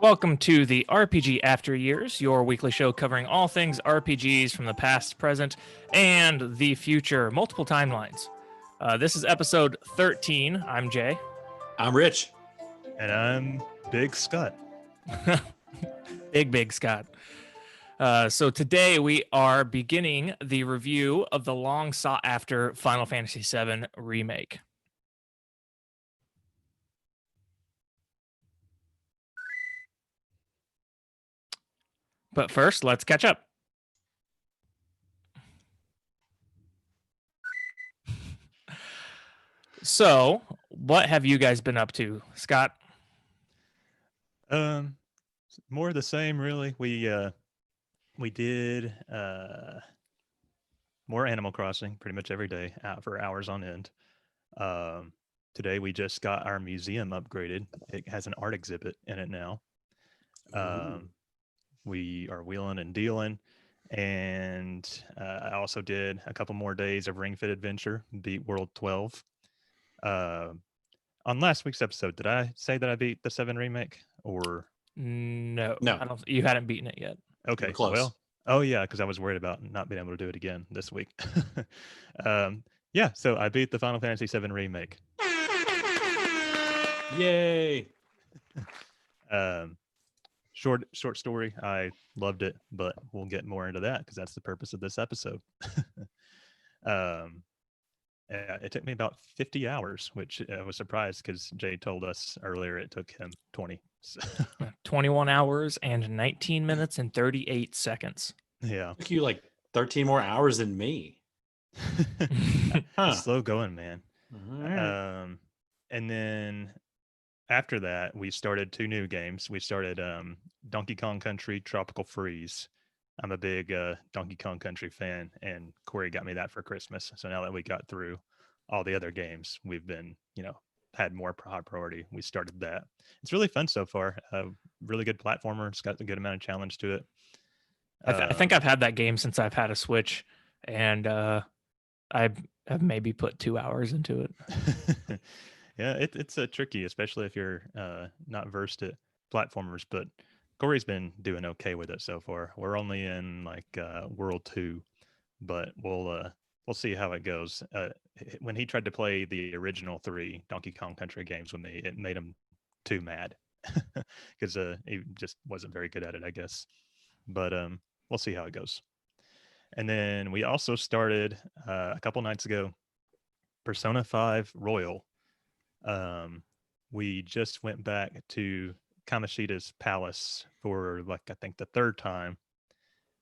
Welcome to the RPG After Years, your weekly show covering all things RPGs from the past, present, and the future, multiple timelines. This is episode 13. I'm Jay. I'm Rich. And I'm Big Scott. Big Scott. So today we are beginning the review of the long sought after Final Fantasy VII Remake. But first, let's catch up. So, what have you guys been up to, Scott? More of the same, really. We did more Animal Crossing pretty much every day, out for hours on end. Today we just got our museum upgraded. It has an art exhibit in it now. We are wheeling and dealing, and I also did a couple more days of Ring Fit Adventure, beat World 12. On last week's episode, did I say that I beat the 7 remake, or No. I don't. You hadn't beaten it yet. okay? Close. Well, oh yeah, because I was worried about not being able to do it again this week. Yeah, so I beat the Final Fantasy VII remake. Yay! Short story. I loved it, but we'll get more into that because that's the purpose of this episode. It took me about 50 hours, which I was surprised because Jay told us earlier it took him 20. So, 21 hours and 19 minutes and 38 seconds. yeah. Took you like 13 more hours than me. Huh. Slow going, man. All right. And then after that, we started 2 new games. We started Donkey Kong Country Tropical Freeze. I'm a big Donkey Kong Country fan, and Corey got me that for Christmas. So now that we got through all the other games, we've been, had more high priority. We started that. It's really fun so far. Really good platformer. It's got a good amount of challenge to it. I think I've had that game since I've had a Switch, and I have maybe put 2 hours into it. Yeah, it's tricky, especially if you're not versed at platformers. But Corey's been doing okay with it so far. We're only in like World 2, but we'll see how it goes. When he tried to play the original 3 Donkey Kong Country games with me, it made him too mad because he just wasn't very good at it, I guess. But we'll see how it goes. And then we also started a couple nights ago Persona 5 Royal. We just went back to Kamoshida's palace for I think the 3rd time,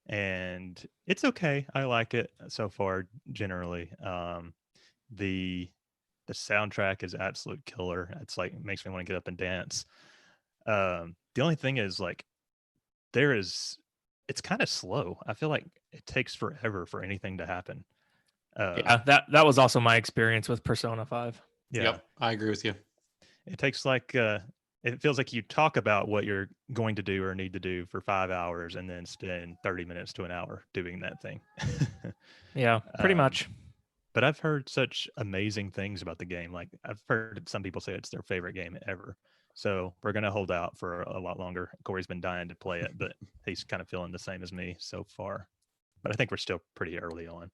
and it's okay. I like it so far generally. The soundtrack is absolute killer. It's it makes me want to get up and dance. The only thing is it's kind of slow. I feel like it takes forever for anything to happen. Yeah, that was also my experience with Persona 5. Yeah. Yep, I agree with you. It takes it feels like you talk about what you're going to do or need to do for 5 hours and then spend 30 minutes to an hour doing that thing. Yeah, pretty much. But I've heard such amazing things about the game. Like I've heard some people say it's their favorite game ever. So we're going to hold out for a lot longer. Corey's been dying to play it, but he's kind of feeling the same as me so far. But I think we're still pretty early on.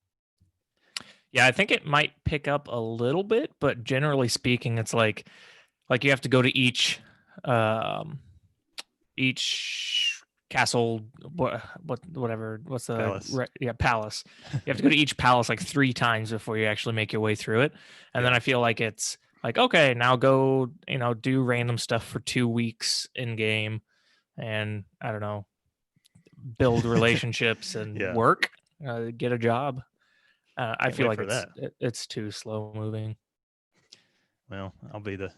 Yeah, I think it might pick up a little bit, but generally speaking, it's like you have to go to each castle, whatever, what's the Palace. Palace. You have to go to each palace like 3 times before you actually make your way through it. And then I feel like it's like, okay, now go, do random stuff for 2 weeks in game, and I don't know, build relationships and work, get a job. I feel like it's too slow moving. Well, I'll be the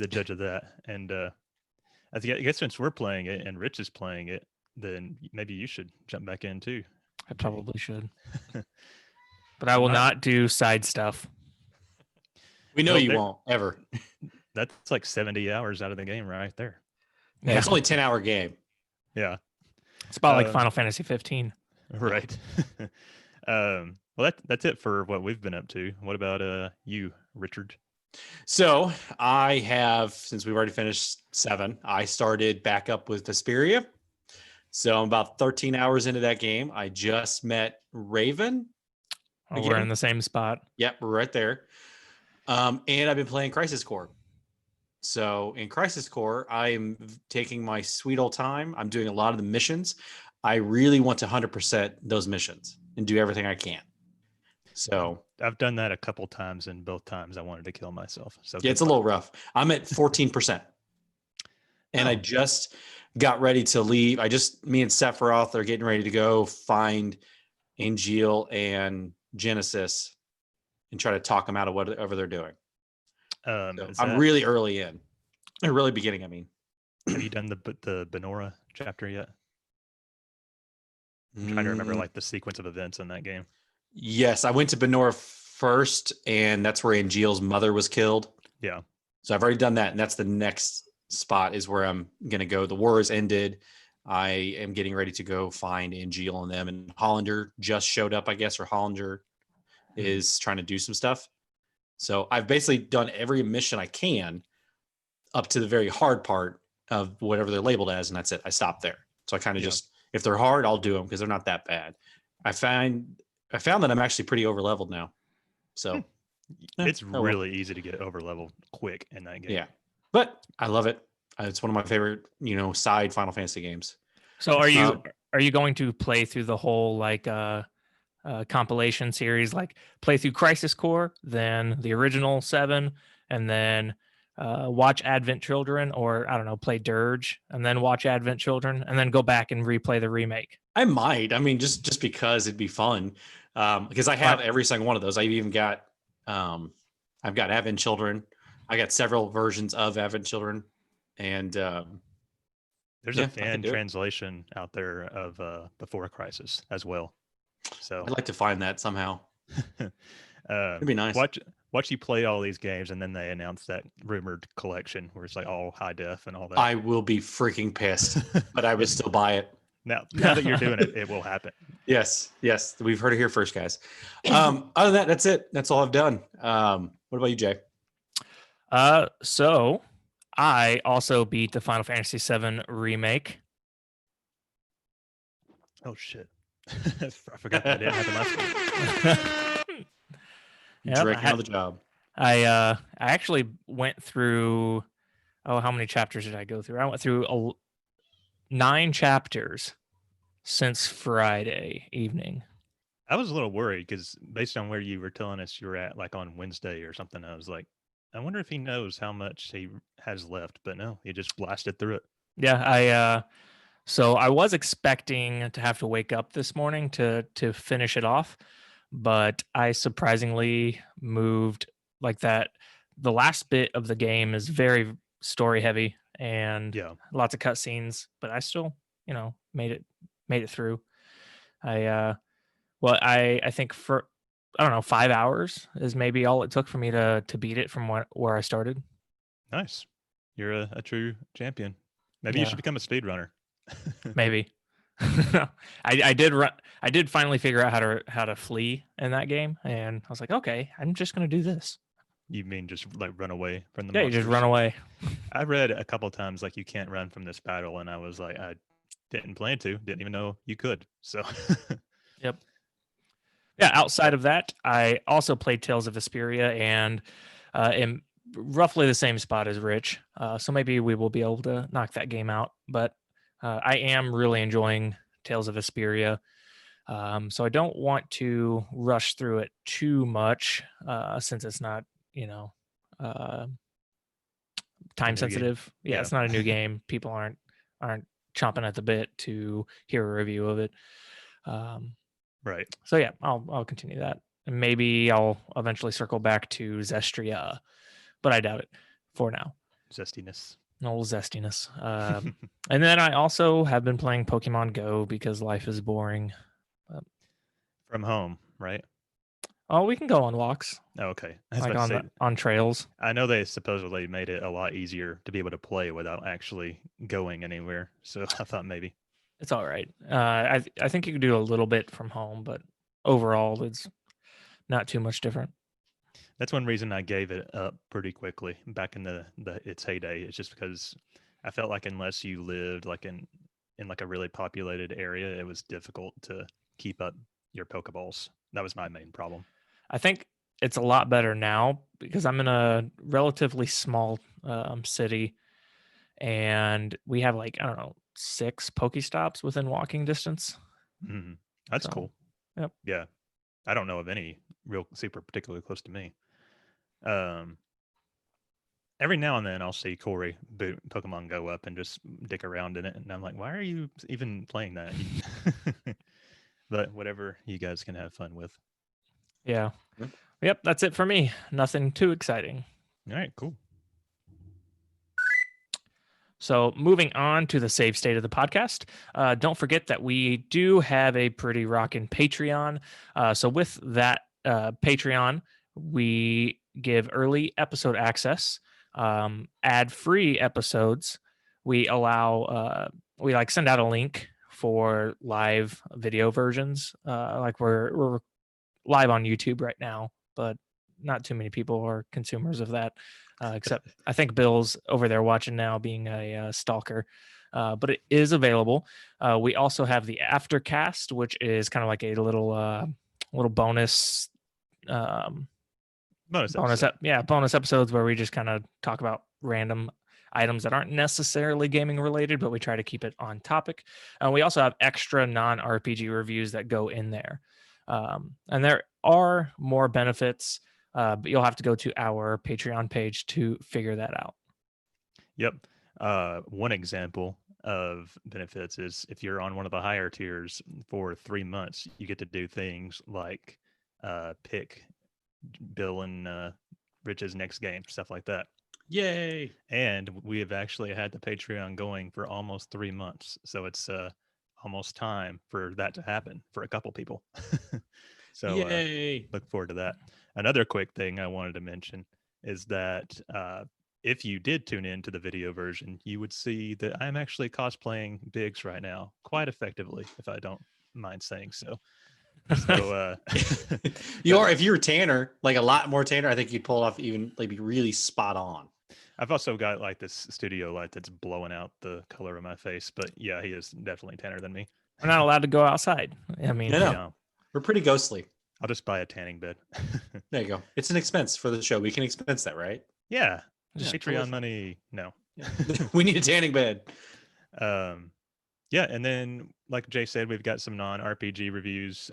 judge of that. And I guess since we're playing it and Rich is playing it, then maybe you should jump back in too. I probably should. But I will not do side stuff. We know you won't ever. That's like 70 hours out of the game right there. Yeah, it's only a 10-hour game. Yeah. It's about like Final Fantasy 15. Right. Well, that's it for what we've been up to. What about you, Richard? So I have, since we've already finished 7, I started back up with Vesperia. So I'm about 13 hours into that game. I just met Raven. Oh, we're in the same spot. Yep, we're right there. And I've been playing Crisis Core. So in Crisis Core, I'm taking my sweet old time. I'm doing a lot of the missions. I really want to 100% those missions and do everything I can. So I've done that a couple times, and both times I wanted to kill myself. So yeah, it's a little rough. I'm at 14%. And I just got ready to leave. Me and Sephiroth are getting ready to go find Angel and Genesis and try to talk them out of whatever they're doing. I'm really early in. Or really beginning, I mean. Have you done the Benora chapter yet? I'm trying to remember like the sequence of events in that game. Yes, I went to Benora first, and that's where Angeal's mother was killed. Yeah. So I've already done that, and that's the next spot is where I'm going to go. The war has ended. I am getting ready to go find Angel and them, and Hollander just showed up, I guess, or Hollander is trying to do some stuff. So I've basically done every mission I can up to the very hard part of whatever they're labeled as, and that's it. I stopped there. So I kind of just, if they're hard, I'll do them because they're not that bad. I found that I'm actually pretty over leveled now. So it's really easy to get over leveled quick in that game. Yeah, but I love it. It's one of my favorite, side Final Fantasy games. So are you going to play through the whole like compilation series, like play through Crisis Core, then the original 7, and then watch Advent Children, or I don't know, play Dirge, and then watch Advent Children, and then go back and replay the remake? I might. I mean, just because it'd be fun. Because I have every single one of those. I've even got, I've got Advent Children. I got several versions of Advent Children, and there's a fan translation out there of Before Crisis as well. So I'd like to find that somehow. It'd be nice. Watch you play all these games, and then they announce that rumored collection where it's like all high def and all that. I will be freaking pissed, but I would still buy it. Now that you're doing it, it will happen. Yes. We've heard it here first, guys. Other than that, that's it. That's all I've done. What about you, Jay? So I also beat the Final Fantasy VII remake. Oh shit! I forgot that didn't happen last week. Drinking on the job. I actually went through. Oh, how many chapters did I go through? I went through 9 chapters since Friday evening. I was a little worried because based on where you were telling us you were at, like on Wednesday or something, I was like, I wonder if he knows how much he has left. But no, he just blasted through it. Yeah, so I was expecting to have to wake up this morning to finish it off, but I surprisingly moved like that. The last bit of the game is very story heavy and lots of cutscenes, but I still, made it through. I think for, I don't know, 5 hours is maybe all it took for me to beat it from where I started. Nice. You're a true champion. Maybe you should become a speedrunner. Maybe. I did finally figure out how to flee in that game, and I was like, okay, I'm just gonna do this. You mean just like run away from the monsters? You just run away. I read a couple times like you can't run from this battle, and I was like, I didn't plan to, didn't even know you could. So Yep. Yeah, outside of that, I also played Tales of Vesperia and am roughly the same spot as Rich. So maybe we will be able to knock that game out. But I am really enjoying Tales of Vesperia. So I don't want to rush through it too much since it's not, time sensitive. Yeah, it's not a new game. People aren't chomping at the bit to hear a review of it. Right. So yeah, I'll continue that. And maybe I'll eventually circle back to Zestria, but I doubt it for now. Zestiness. No zestiness. And then I also have been playing Pokemon Go because life is boring. From home, right? Oh, we can go on walks. Oh, okay. Like on trails. I know they supposedly made it a lot easier to be able to play without actually going anywhere. So I thought maybe. It's all right. I think you can do a little bit from home, but overall, it's not too much different. That's one reason I gave it up pretty quickly back in the its heyday. It's just because I felt like unless you lived like in like a really populated area, it was difficult to keep up your Pokeballs. That was my main problem. I think it's a lot better now because I'm in a relatively small city, and we have like, I don't know, 6 Pokestops within walking distance. Mhm. That's So, cool. yep. Yeah, I don't know of any real super particularly close to me. Um, every now and then I'll see Corey boot Pokemon Go up and just dick around in it, and I'm like, why are you even playing that? But whatever you guys can have fun with. Yeah. Yep. Yep, that's it for me. Nothing too exciting. All right, cool. So, moving on to the save state of the podcast, don't forget that we do have a pretty rockin' Patreon. So, with that Patreon, we give early episode access, ad-free episodes. We allow, we like send out a link for live video versions. Like we're live on YouTube right now, but not too many people are consumers of that, except I think Bill's over there watching now, being a stalker. But it is available. We also have the Aftercast, which is kind of like a little bonus Bonus episode. bonus episodes where we just kind of talk about random items that aren't necessarily gaming related, but we try to keep it on topic. We also have extra non-RPG reviews that go in there. And there are more benefits, but you'll have to go to our Patreon page to figure that out. Yep. One example of benefits is if you're on one of the higher tiers for 3 months, you get to do things like pick Bill and Rich's next game, stuff like that. Yay! And we have actually had the Patreon going for almost 3 months, so it's almost time for that to happen for a couple people. So Yay! look forward to that. Another quick thing I wanted to mention is that if you did tune in to the video version, you would see that I'm actually cosplaying Biggs right now quite effectively, if I don't mind saying so. So you are, if you were Tanner, like a lot more Tanner, I think you'd pull it off, even like be really spot on. I've also got like this studio light that's blowing out the color of my face, but yeah, he is definitely tanner than me. We're not allowed to go outside. I mean, No. We're pretty ghostly. I'll just buy a tanning bed. There you go. It's an expense for the show. We can expense that, right? Yeah. Yeah, Patreon totally. money. No. We need a tanning bed. Yeah, and then like Jay said, we've got some non-RPG reviews.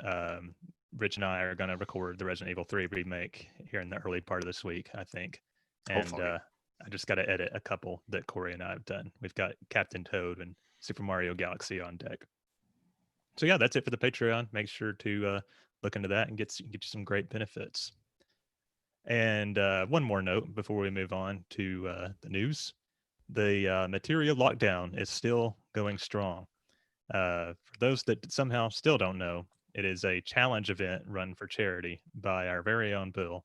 Rich and I are going to record the Resident Evil 3 remake here in the early part of this week, I think. And Hopefully. I just got to edit a couple that Corey and I have done. We've got Captain Toad and Super Mario Galaxy on deck. So yeah, that's it for the Patreon. Make sure to look into that and get you some great benefits. And one more note before we move on to the news. The Materia lockdown is still going strong. For those that somehow still don't know, it is a challenge event run for charity by our very own Bill.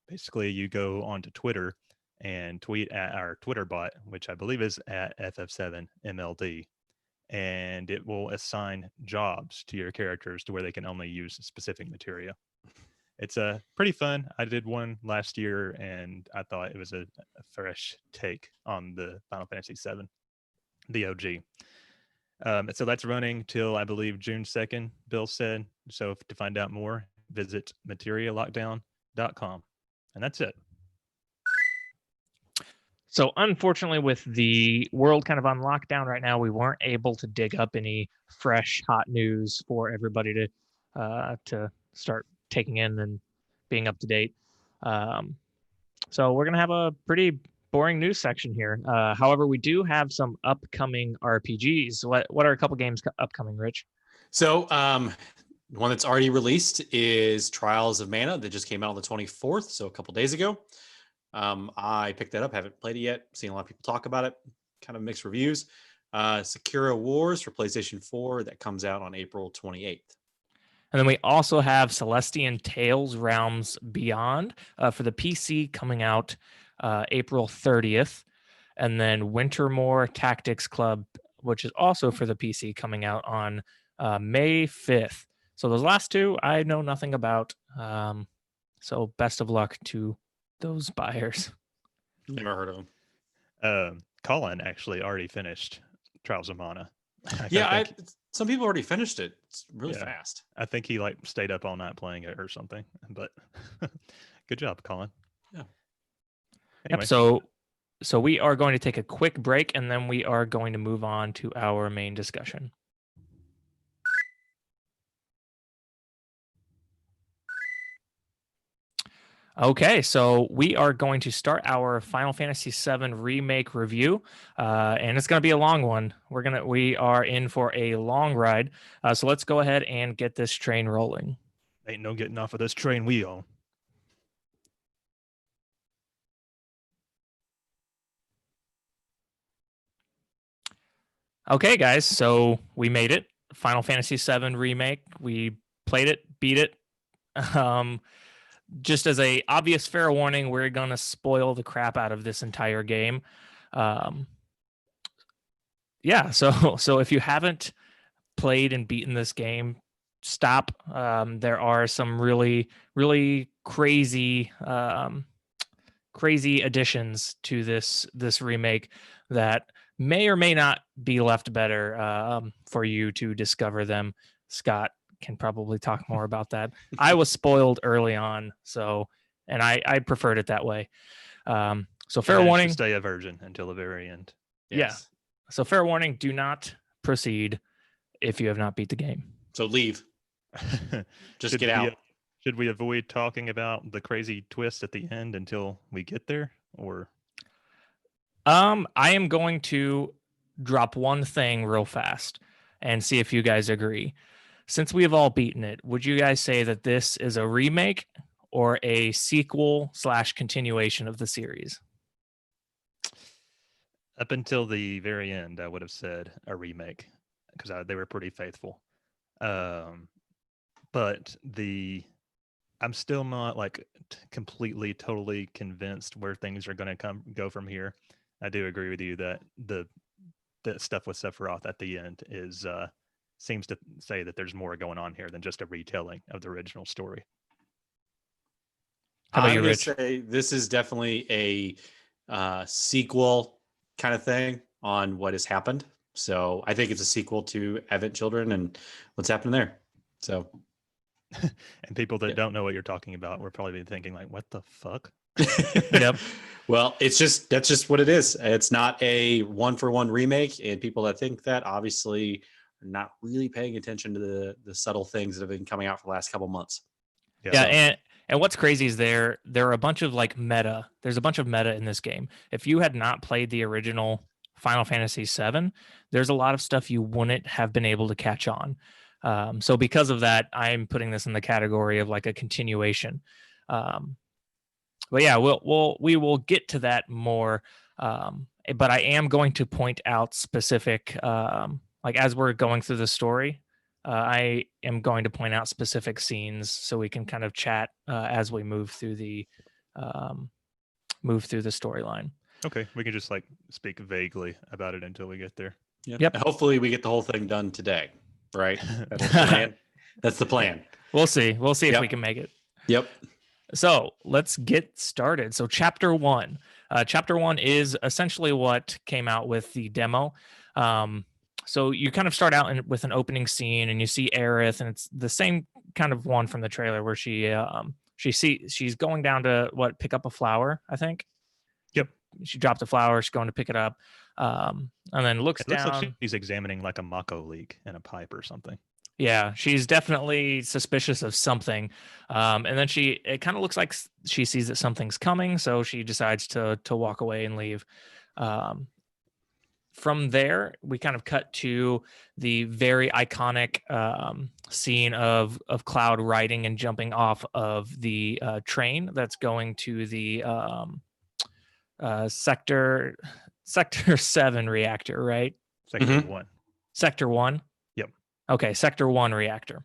Basically, you go onto Twitter and tweet at our Twitter bot, which I believe is at FF7MLD, and it will assign jobs to your characters to where they can only use specific materia. It's pretty fun. I did one last year, and I thought it was a fresh take on the Final Fantasy VII, the OG. So that's running till, I believe, June 2nd, Bill said. So to find out more, visit materialockdown.com. And that's it. So unfortunately, with the world kind of on lockdown right now, we weren't able to dig up any fresh, hot news for everybody to start taking in and being up to date. So we're gonna have a pretty boring news section here. However, we do have some upcoming RPGs. What are a couple games upcoming, Rich? So one that's already released is Trials of Mana that just came out on the 24th, so a couple days ago. I picked that up, haven't played it yet, seen a lot of people talk about it, kind of mixed reviews. Sakura Wars for PlayStation 4 that comes out on April 28th. And then we also have Celestian Tales Realms Beyond for the PC coming out April 30th. And then Wintermore Tactics Club, which is also for the PC, coming out on May 5th. So those last two, I know nothing about. So best of luck to those buyers. Never heard of them. Colin actually already finished Trials of Mana. Some people already finished it. It's really Yeah. fast. I think he like stayed up all night playing it or something. But good job, Colin. Yeah. Anyway. Yep, so we are going to take a quick break, and then we are going to move on to our main discussion. Okay, so we are going to start our Final Fantasy VII Remake review, and it's going to be a long one. We are in for a long ride, so let's go ahead and get this train rolling. Ain't no getting off of this train we own. Okay, guys, so we made it. Final Fantasy VII Remake. We played it, beat it. Just as a obvious fair warning, we're gonna spoil the crap out of this entire game. Yeah, so if you haven't played and beaten this game, stop. There are some really crazy crazy additions to this remake that may or may not be left better for you to discover them. Scott can probably talk more about that. I was spoiled early on, and I preferred it that way. So fair warning. Stay a virgin until the very end. Yes. Yeah. So fair warning, do not proceed if you have not beat the game. So leave. Just get out. Should we avoid talking about the crazy twist at the end until we get there? Or I am going to drop one thing real fast and see if you guys agree. Since we have all beaten it, would you guys say that this is a remake or a sequel / continuation of the series? Up until the very end, I would have said a remake because they were pretty faithful. But I'm still not like completely, totally convinced where things are going to go from here. I do agree with you that the stuff with Sephiroth at the end seems to say that there's more going on here than just a retelling of the original story. How about I'm you, going Rich? to say this is definitely a sequel kind of thing on what has happened. So I think it's a sequel to Advent Children and what's happening there. So, and people that don't know what you're talking about will probably be thinking like, what the fuck? Yep. Well, that's just what it is. It's not a 1-for-1 remake, and people that think that obviously are not really paying attention to the subtle things that have been coming out for the last couple months. Yeah, and what's crazy is there are a bunch of like meta. There's a bunch of meta in this game. If you had not played the original Final Fantasy VII, there's a lot of stuff you wouldn't have been able to catch on. So because of that, I'm putting this in the category of like a continuation. But yeah, we will get to that more. But I am going to point out specific, like as we're going through the story, I am going to point out specific scenes so we can kind of chat as we move through the storyline. Okay, we can just like speak vaguely about it until we get there. Yep. And hopefully we get the whole thing done today, right? That's the plan. That's the plan. We'll see. We'll see if we can make it. Yep. So let's get started. So chapter 1. Chapter 1 is essentially what came out with the demo. So you kind of start out with an opening scene, and you see Aerith, and it's the same kind of one from the trailer where she's going down to pick up a flower, I think. Yep. She dropped a flower. She's going to pick it up, and then looks down. Looks like she's examining like a Mako leak in a pipe or something. Yeah, she's definitely suspicious of something. And then it kind of looks like she sees that something's coming, so she decides to walk away and leave. From there, we kind of cut to the very iconic scene of Cloud riding and jumping off of the train that's going to the Sector 7 reactor, right? Sector 1. Sector 1? Yep. Okay, Sector 1 reactor.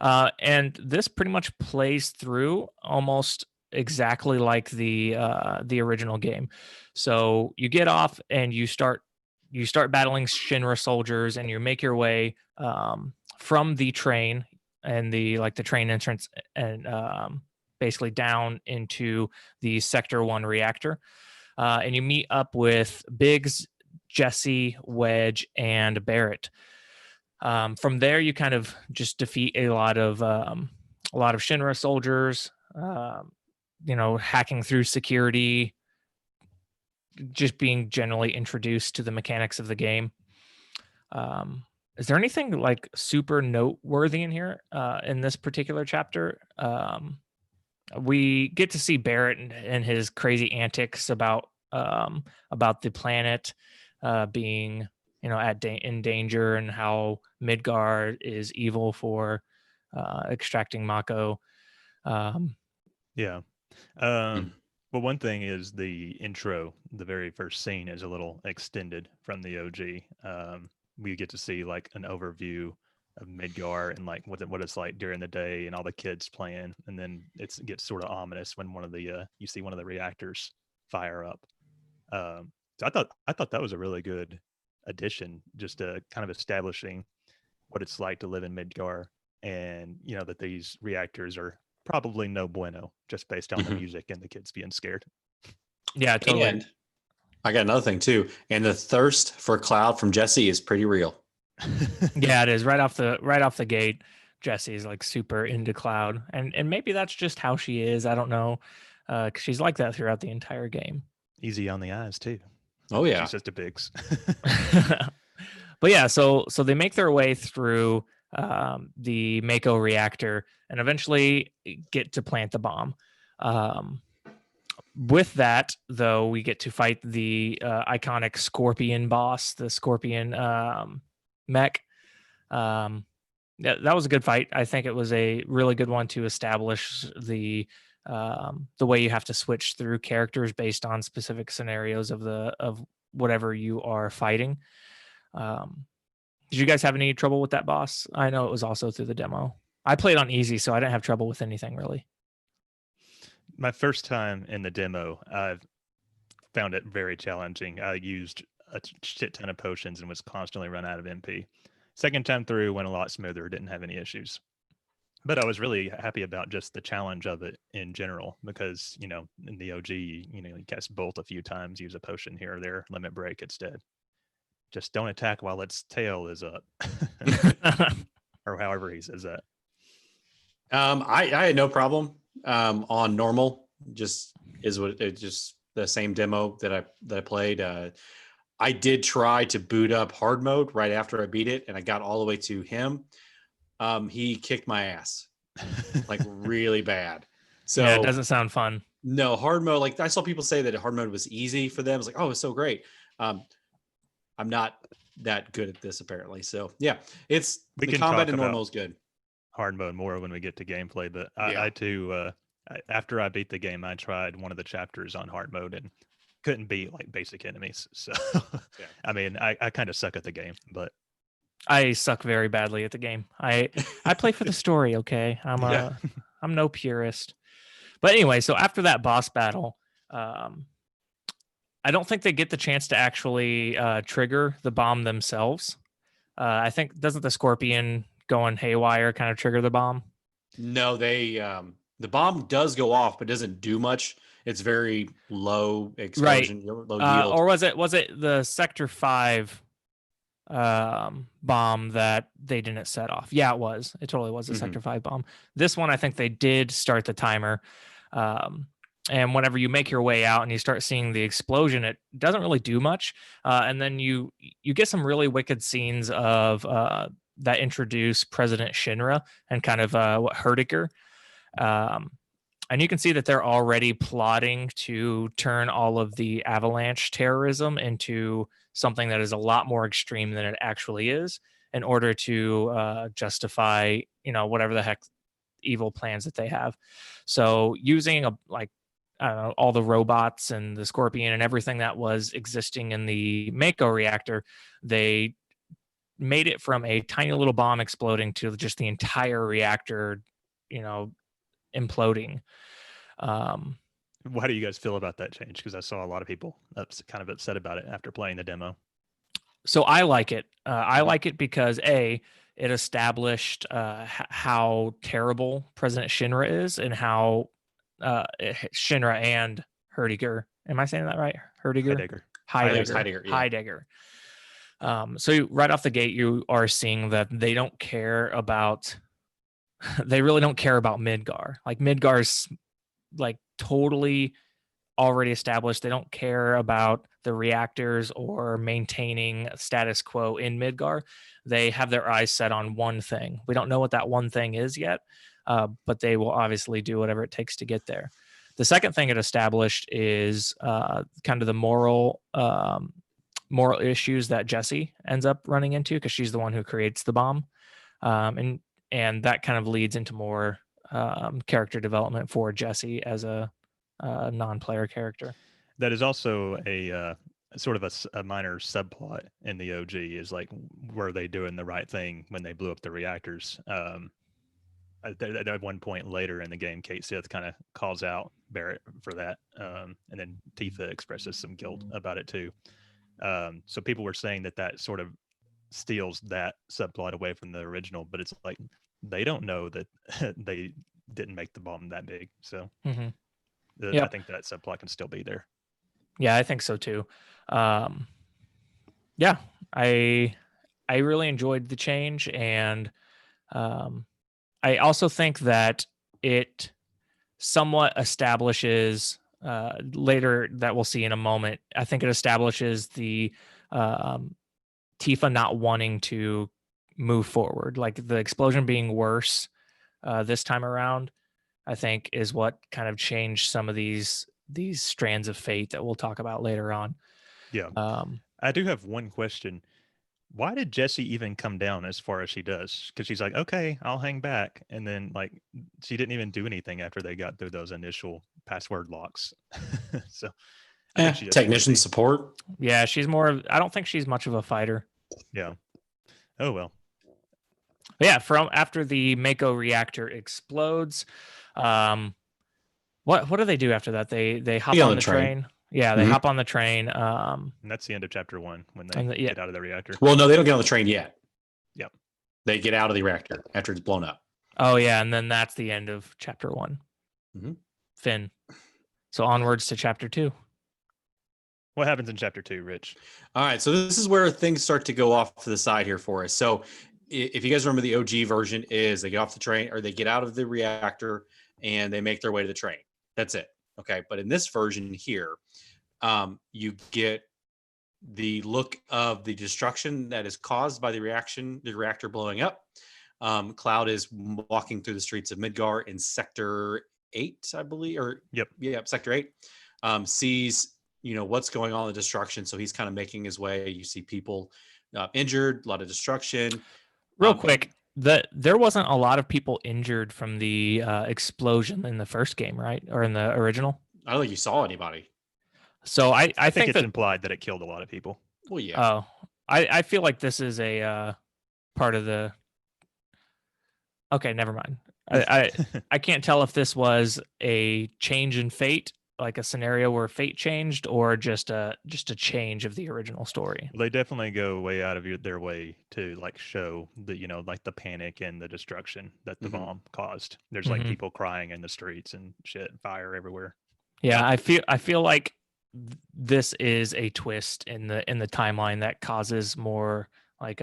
And this pretty much plays through almost exactly like the original game. So you get off and you start battling Shinra soldiers, and you make your way from the train and the train entrance and basically down into the Sector 1 reactor. And you meet up with Biggs, Jesse, Wedge, and Barrett. From there, you kind of just defeat a lot of Shinra soldiers, hacking through security, just being generally introduced to the mechanics of the game. Is there anything like super noteworthy in here in this particular chapter? We get to see Barrett and his crazy antics about the planet being in danger, and how Midgar is evil for extracting Mako. Yeah. Well, one thing is the intro, the very first scene is a little extended from the OG. We get to see like an overview of Midgar and like what it's like during the day and all the kids playing, and then it gets sort of ominous when you see one of the reactors fire up. So I thought that was a really good addition, just kind of establishing what it's like to live in Midgar, and that these reactors are probably no bueno, just based on the music and the kids being scared. Yeah, totally. And I got another thing too. And the thirst for Cloud from Jesse is pretty real. Yeah, it is right off the gate. Jesse's like super into Cloud, and maybe that's just how she is. I don't know, because she's like that throughout the entire game. Easy on the eyes too. Oh yeah, she's just a Biggs. But yeah, so they make their way through the Mako reactor and eventually get to plant the bomb. With that, though, we get to fight the iconic Scorpion boss, the Scorpion mech. That was a good fight. I think it was a really good one to establish the way you have to switch through characters based on specific scenarios of whatever you are fighting. Did you guys have any trouble with that boss? I know it was also through the demo. I played on easy, so I didn't have trouble with anything really. My first time in the demo, I found it very challenging. I used a shit ton of potions and was constantly run out of MP. Second time through went a lot smoother, didn't have any issues. But I was really happy about just the challenge of it in general, because, in the OG, you cast Bolt a few times, use a potion here or there, limit break, it's dead. Just don't attack while its tail is up. Or however he says that. I had no problem on normal. Just the same demo that I played. I did try to boot up hard mode right after I beat it, and I got all the way to him. He kicked my ass like really bad. So yeah, it doesn't sound fun. No, hard mode. Like I saw people say that hard mode was easy for them. It's like, oh, it's so great. I'm not that good at this apparently. So yeah, the combat in normal is good. Hard mode more when we get to gameplay, but I too, after I beat the game, I tried one of the chapters on hard mode and couldn't beat like basic enemies. So yeah. I mean, I kind of suck at the game, but I suck very badly at the game. I play for the story. Okay, I'm no purist. But anyway, so after that boss battle, I don't think they get the chance to actually trigger the bomb themselves. I think, doesn't the Scorpion going haywire kind of trigger the bomb? No, the bomb does go off, but doesn't do much. It's very low explosion, right. Low yield. Or was it the Sector 5 bomb that they didn't set off? Yeah, it was. It totally was a Sector 5 bomb. This one, I think they did start the timer. And whenever you make your way out and you start seeing the explosion, it doesn't really do much. And then you get some really wicked scenes of that introduce President Shinra and kind of what Herdiger. And you can see that they're already plotting to turn all of the avalanche terrorism into something that is a lot more extreme than it actually is, in order to justify, whatever the heck evil plans that they have. So using all the robots and the Scorpion and everything that was existing in the Mako reactor, they made it from a tiny little bomb exploding to just the entire reactor, imploding. How do you guys feel about that change? Because I saw a lot of people kind of upset about it after playing the demo. So I like it. I like it because it established how terrible President Shinra is, and how Shinra and Herdiger. Am I saying that right? Herdiger? Heidegger. Heidegger. So right off the gate, you are seeing that they don't care about. They really don't care about Midgar. Like Midgar's like totally already established. They don't care about the reactors or maintaining status quo in Midgar. They have their eyes set on one thing. We don't know what that one thing is yet, but they will obviously do whatever it takes to get there. The second thing it established is kind of the moral issues that Jessie ends up running into because she's the one who creates the bomb, and that kind of leads into more character development for Jessie as a non-player character. That is also a sort of a minor subplot in the OG is like, were they doing the right thing when they blew up the reactors? At one point later in the game, Kate Sith kind of calls out Barrett for that, and then Tifa expresses some guilt about it too. So people were saying that sort of steals that subplot away from the original, but it's like they don't know that they didn't make the bomb that big. So I think that subplot can still be there. Yeah, I think so too. Yeah, I really enjoyed the change, and I also think that it somewhat establishes later that we'll see in a moment. I think it establishes the Tifa not wanting to move forward, like the explosion being worse this time around. I think is what kind of changed some of these strands of fate that we'll talk about later on. Yeah. I do have one question. Why did Jessie even come down as far as she does? Because she's like, okay, I'll hang back. And then like she didn't even do anything after they got through those initial password locks. So I think she just technician support. Yeah, she's more I don't think she's much of a fighter. Yeah. Oh well. But yeah, from after the Mako reactor explodes, what do they do after that? They hop on the train. Yeah, they hop on the train. And that's the end of chapter 1 when they get out of the reactor. Well, no, they don't get on the train yet. Yep. They get out of the reactor after it's blown up. Oh yeah, and then that's the end of chapter 1. Finn. So onwards to chapter 2. What happens in chapter 2, Rich? All right, so this is where things start to go off to the side here for us. So if you guys remember, the OG version is they get off the train or they get out of the reactor and they make their way to the train. That's it. Okay. But in this version here, you get the look of the destruction that is caused by the reactor blowing up. Cloud is walking through the streets of Midgar in Sector 8, I believe, or Sector 8. Sees, what's going on in the destruction. So he's kind of making his way. You see people injured, a lot of destruction. Real quick, there wasn't a lot of people injured from the explosion in the first game, right? Or in the original? I don't think you saw anybody. So I think it's implied that it killed a lot of people. Well, yeah. Oh, I feel like this is a part of the. Okay, never mind. I can't tell if this was a change in fate, like a scenario where fate changed, or just a change of the original story. They definitely go way out of their way to like show the like the panic and the destruction that the bomb caused. There's like people crying in the streets and shit, fire everywhere. Yeah, I feel like this is a twist in the timeline that causes more like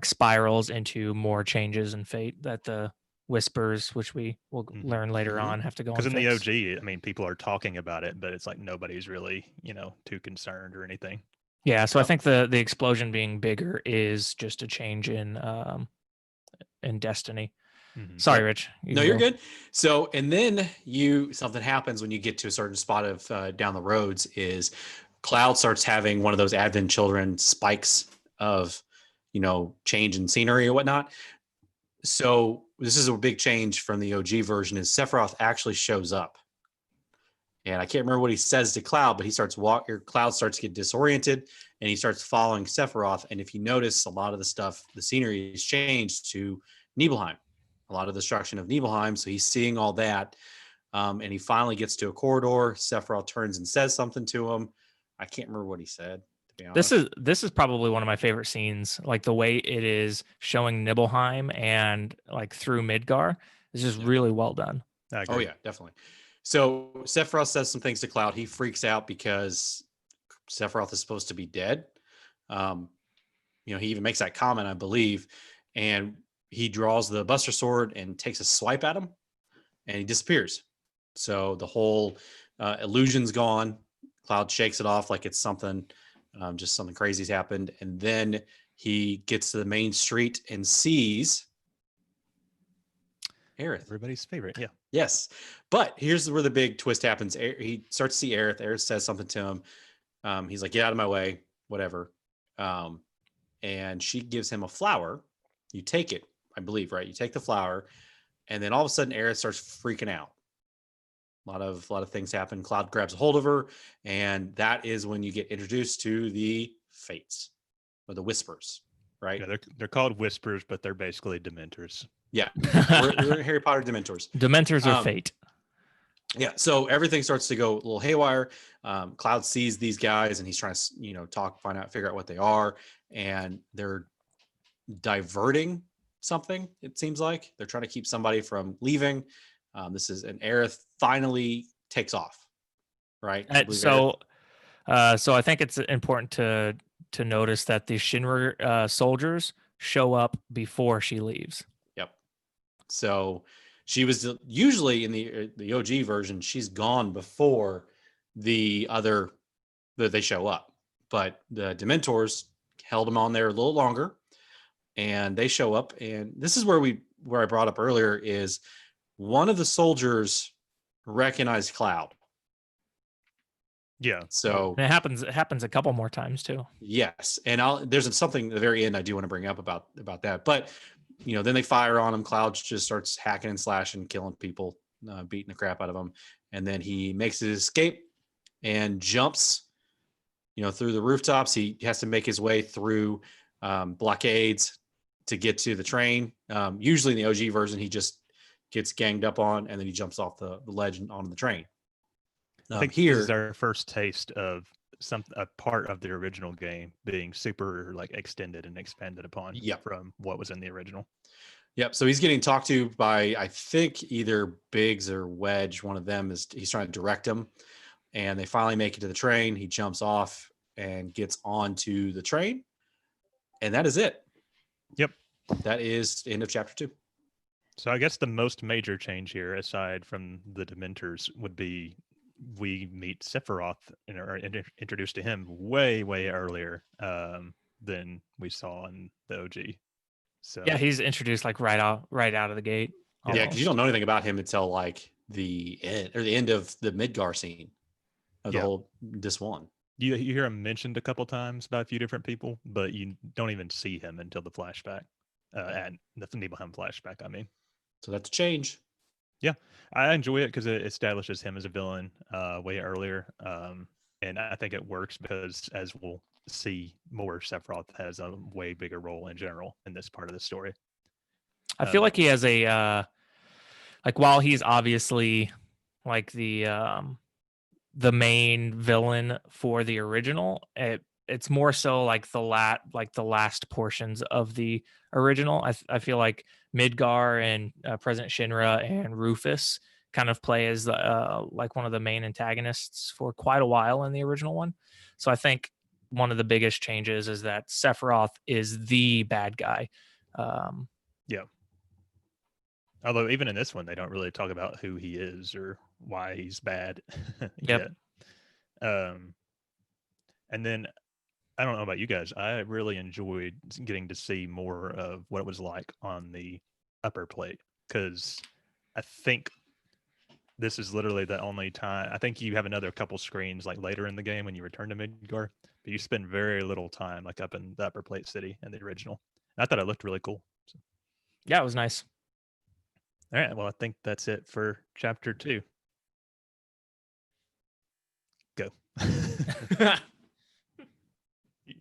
spirals into more changes in fate that the Whispers, which we will learn later on, have to go. Because in the OG, I mean, people are talking about it, but it's like nobody's really, too concerned or anything. Yeah, so I think the explosion being bigger is just a change in destiny. Sorry, Rich. You're good. So, and then something happens when you get to a certain spot of down the roads is Cloud starts having one of those Advent children spikes of, change in scenery or whatnot. So this is a big change from the OG version is Sephiroth actually shows up. And I can't remember what he says to Cloud, but he starts Cloud starts to get disoriented and he starts following Sephiroth. And if you notice, a lot of the stuff, the scenery has changed to Nibelheim, a lot of the destruction of Nibelheim. So he's seeing all that. And he finally gets to a corridor. Sephiroth turns and says something to him. I can't remember what he said. This is probably one of my favorite scenes. Like the way it is showing Nibelheim and like through Midgar is just really well done. Oh yeah, definitely. So Sephiroth says some things to Cloud. He freaks out because Sephiroth is supposed to be dead. He even makes that comment, I believe, and he draws the Buster Sword and takes a swipe at him, and he disappears. So the whole illusion's gone. Cloud shakes it off like it's something, just something crazy's happened, and then he gets to the main street and sees Aerith. Everybody's favorite. Yeah. Yes. But here's where the big twist happens. He starts to see Aerith. Aerith says something to him. He's like, get out of my way, whatever. And she gives him a flower. You take it, I believe, right? You take the flower, and then all of a sudden Aerith starts freaking out. A lot of things happen. Cloud grabs a hold of her, and that is when you get introduced to the Fates, or the Whispers, right? Yeah, they're called Whispers, but they're basically Dementors. Yeah. we're Harry Potter Dementors. Dementors are fate. Yeah, so everything starts to go a little haywire. Cloud sees these guys, and he's trying to, figure out what they are, and they're diverting something. It seems like they're trying to keep somebody from leaving. And Aerith finally takes off, right? So I think it's important to notice that the Shinra soldiers show up before she leaves. Yep. So she was usually in the OG version, she's gone before they show up, but the Dementors held them on there a little longer, and they show up. And this is where I brought up earlier is one of the soldiers recognized Cloud. Yeah. So and it happens a couple more times too. Yes. And there's something at the very end I do want to bring up about that. But, then they fire on him. Cloud just starts hacking and slashing, killing people, beating the crap out of him. And then he makes his escape and jumps, through the rooftops. He has to make his way through blockades to get to the train. Usually in the OG version, he just gets ganged up on, and then he jumps off the ledge and onto the train. I think here is our first taste of a part of the original game being super extended and expanded upon from what was in the original. Yep. So he's getting talked to by, I think, either Biggs or Wedge. One of them he's trying to direct him, and they finally make it to the train. He jumps off and gets onto the train, and that is it. Yep. That is the end of chapter 2. So I guess the most major change here, aside from the Dementors, would be we meet Sephiroth and are introduced to him way earlier than we saw in the OG. So yeah, he's introduced right out of the gate. Almost. Yeah, because you don't know anything about him until the end of the Midgar scene of the whole Dis 1. You hear him mentioned a couple times by a few different people, but you don't even see him until the flashback, and the Nibelheim flashback. I mean, so that's a change. Yeah, I enjoy it because it establishes him as a villain way earlier, and I think it works because, as we'll see more, Sephiroth has a way bigger role in general in this part of the story. I feel like he has a while he's obviously the main villain for the original, it's more so the last portions of the original. I feel like Midgar and President Shinra and Rufus kind of play as one of the main antagonists for quite a while in the original one. So I think one of the biggest changes is that Sephiroth is the bad guy. Yeah. Although even in this one, they don't really talk about who he is or why he's bad yet. And then I don't know about you guys, I really enjoyed getting to see more of what it was like on the upper plate, because I think this is literally the only time. I think you have another couple screens later in the game when you return to Midgar, but you spend very little time up in the upper plate city in the original. And I thought it looked really cool. So. Yeah, it was nice. All right, well, I think that's it for chapter 2. Go.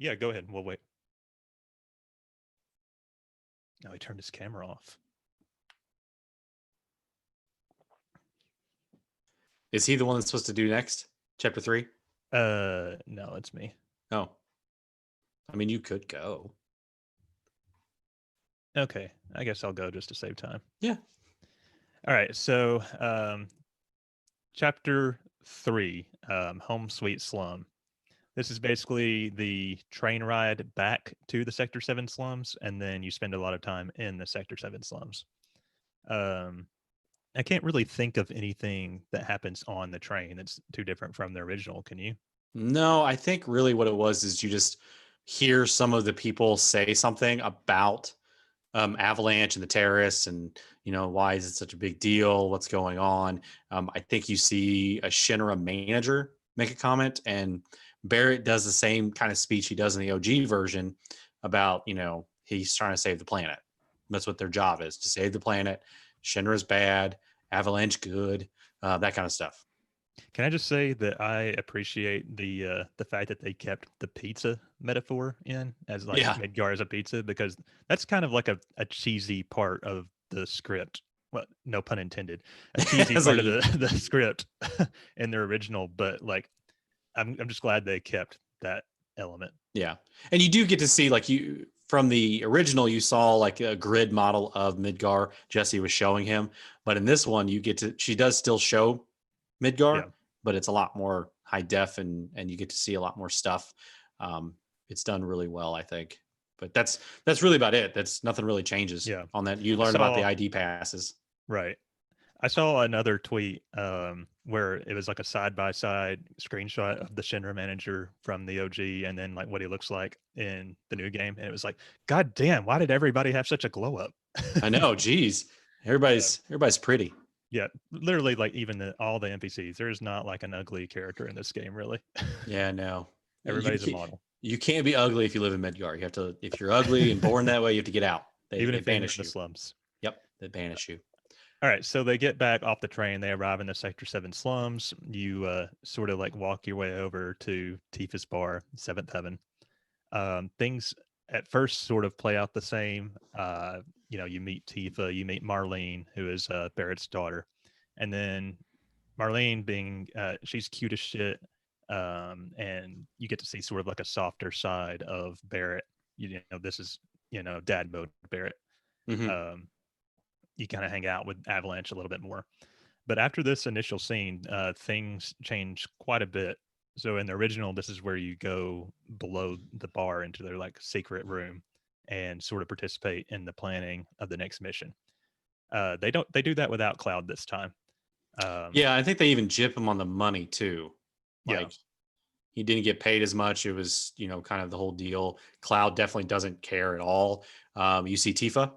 Yeah, go ahead. We'll wait. Now he turned his camera off. Is he the one that's supposed to do next? Chapter 3? No, it's me. Oh. I mean, you could go. Okay, I guess I'll go just to save time. Yeah. All right, so Chapter 3, Home Sweet Slum. This is basically the train ride back to the Sector 7 slums, and then you spend a lot of time in the Sector 7 slums. I can't really think of anything that happens on the train that's too different from the original. Can you? No, I think really what it was is you just hear some of the people say something about Avalanche and the terrorists, and why is it such a big deal? What's going on? I think you see a Shinra manager make a comment, and Barrett does the same kind of speech he does in the OG version about he's trying to save the planet. That's what their job is, to save the planet. Shinra's bad, Avalanche good, that kind of stuff. Can I just say that I appreciate the fact that they kept the pizza metaphor in as like Yeah. Midgar as a pizza, because that's kind of like a cheesy part of the script. Well, no pun intended. A cheesy It's part like- of the script in their original, but like I'm just glad they kept that element. Yeah. And you do get to see, like, you from the original, you saw like a grid model of Midgar. Jesse was showing him, but in this one, she does still show Midgar, Yeah. but it's a lot more high def, and you get to see a lot more stuff. It's done really well, I think. But that's really about it. That's nothing really changes. Yeah. On that. You learn about the ID passes. Right. I saw another tweet where it was like a side-by-side screenshot of the Shinra manager from the OG and then like what he looks like in the new game. And it was like, God damn, why did everybody have such a glow up? I know, geez. Everybody's pretty. Yeah, literally like even all the NPCs. There's not like an ugly character in this game, really. Yeah, no. Everybody's a model. You can't be ugly if you live in Midgar. You have to, if you're ugly and born that way, you have to get out. Even They if you're in banish the you. slums. Yep, they banish you. All right, so they get back off the train. They arrive in the Sector 7 slums. You sort of like walk your way over to Tifa's bar, Seventh Heaven. Things at first sort of play out the same. You meet Tifa, you meet Marlene, who is Barrett's daughter. And then Marlene being, she's cute as shit. And you get to see sort of like a softer side of Barrett. This is, dad mode Barrett. Mm-hmm. You kind of hang out with Avalanche a little bit more. But after this initial scene, things change quite a bit. So in the original, this is where you go below the bar into their like secret room and sort of participate in the planning of the next mission. They do that without Cloud this time. Yeah, I think they even jip him on the money too. Like, he didn't get paid as much. It was, kind of the whole deal. Cloud definitely doesn't care at all. You see Tifa.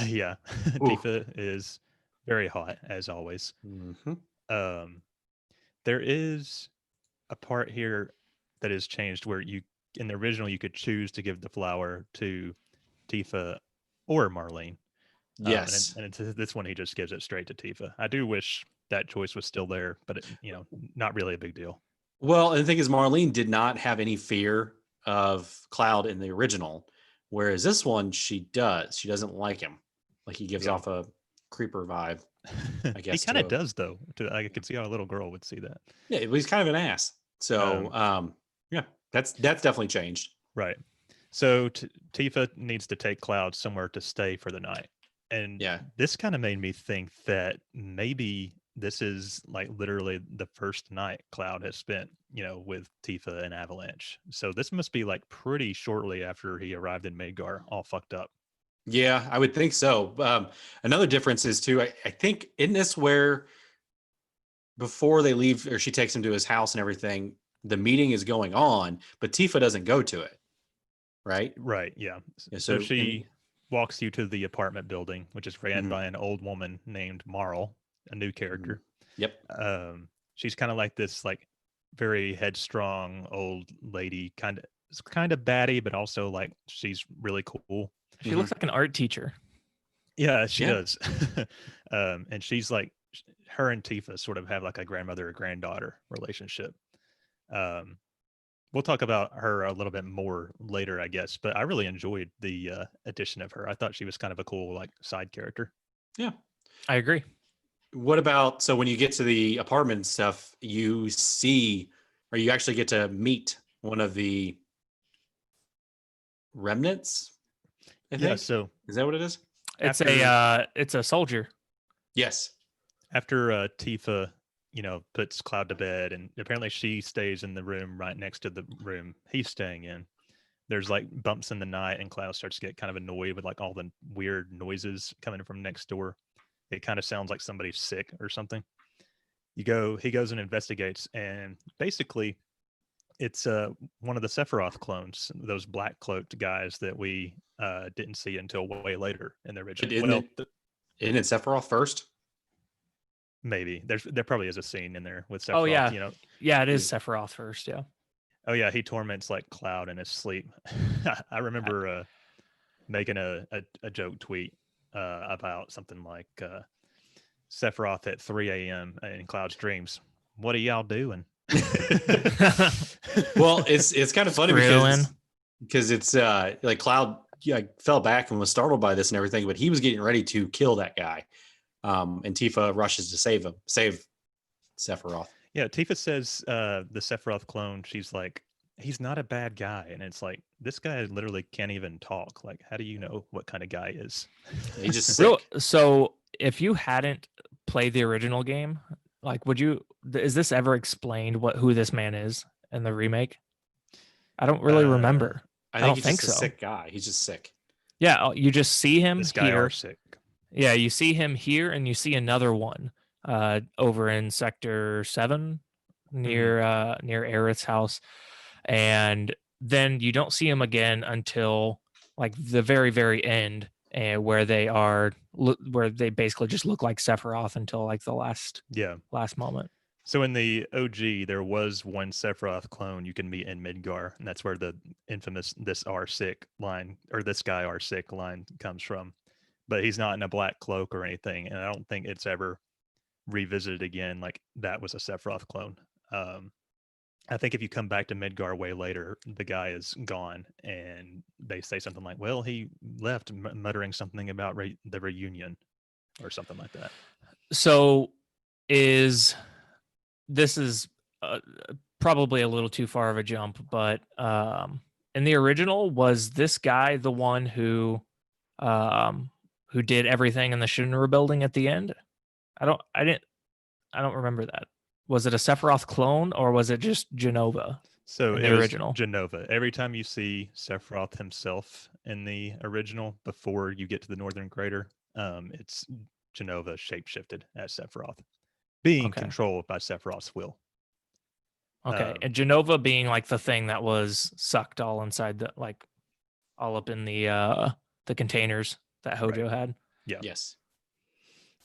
Yeah, Tifa is very hot as always. Mm-hmm. There is a part here that is changed where in the original you could choose to give the flower to Tifa or Marlene. Yes. And this one he just gives it straight to Tifa. I do wish that choice was still there, but not really a big deal. Well, and the thing is, Marlene did not have any fear of Cloud in the original, whereas this one she does. She doesn't like him. Like, he gives off a creeper vibe, I guess. He kind of does, though. I could see how a little girl would see that. Yeah, but he's kind of an ass. So, yeah, that's definitely changed. Right. So Tifa needs to take Cloud somewhere to stay for the night. And this kind of made me think that maybe this is like literally the first night Cloud has spent, with Tifa and Avalanche. So this must be like pretty shortly after he arrived in Midgar, all fucked up. Yeah, I would think so. Another difference is too, I think, in this where before they leave, or she takes him to his house and everything, the meeting is going on, but Tifa doesn't go to it. Right? Right. Yeah. Yeah, so she walks you to the apartment building, which is ran Mhm. by an old woman named Marl, a new character. Yep. She's kind of like this, like very headstrong old lady, kind of batty, but also like she's really cool. She looks like an art teacher. Yeah, she does. And she's like, her and Tifa sort of have like a grandmother or granddaughter relationship. We'll talk about her a little bit more later, I guess, but I really enjoyed the addition of her. I thought she was kind of a cool like side character. Yeah, I agree. What about, so when you get to the apartment and stuff, you see, or you actually get to meet one of the remnants? I think. Yeah, so is that what it is? It's a soldier. Yes. After Tifa, puts Cloud to bed, and apparently she stays in the room right next to the room he's staying in. There's like bumps in the night, and Cloud starts to get kind of annoyed with like all the weird noises coming from next door. It kind of sounds like somebody's sick or something. He goes and investigates, and basically it's one of the Sephiroth clones, those black cloaked guys that we didn't see until way later in the original. Isn't it Sephiroth first? Maybe there probably is a scene in there with Sephiroth. Oh yeah, yeah, it is Sephiroth first. Yeah. Oh yeah, he torments like Cloud in his sleep. I remember making a joke tweet about something like Sephiroth at 3 a.m. in Cloud's dreams. What are y'all doing? Well, it's kind of funny because it's like Cloud fell back and was startled by this and everything, but he was getting ready to kill that guy. And Tifa rushes to save Sephiroth. Yeah, Tifa says the Sephiroth clone, she's like, he's not a bad guy. And it's like, this guy literally can't even talk. Like, how do you know what kind of guy is? He's just sick. So if you hadn't played the original game, like, is this ever explained who this man is in the remake? I don't really remember. I think he's just a sick guy. He's just sick. Yeah, you just see him this guy here. Are sick. Yeah, you see him here, and you see another one over in Sector 7 near Aerith's house, and then you don't see him again until like the very, very end, where they basically just look like Sephiroth until like the last moment. So in the OG, there was one Sephiroth clone you can meet in Midgar, and that's where the infamous "this are sick" line, or "this guy are sick" line comes from. But he's not in a black cloak or anything, and I don't think it's ever revisited again. Like that was a Sephiroth clone. I think if you come back to Midgar way later, the guy is gone, and they say something like, "Well, he left," muttering something about the reunion, or something like that. So, this is probably a little too far of a jump, but in the original, was this guy the one who did everything in the Shinra building at the end? I don't remember that. Was it a Sephiroth clone, or was it just Jenova? So in the original Jenova. Every time you see Sephiroth himself in the original, before you get to the Northern Crater, it's Jenova shapeshifted as Sephiroth, being controlled by Sephiroth's will. Okay, and Jenova being like the thing that was sucked all inside all up in the containers that Hojo had. Yeah. Yes.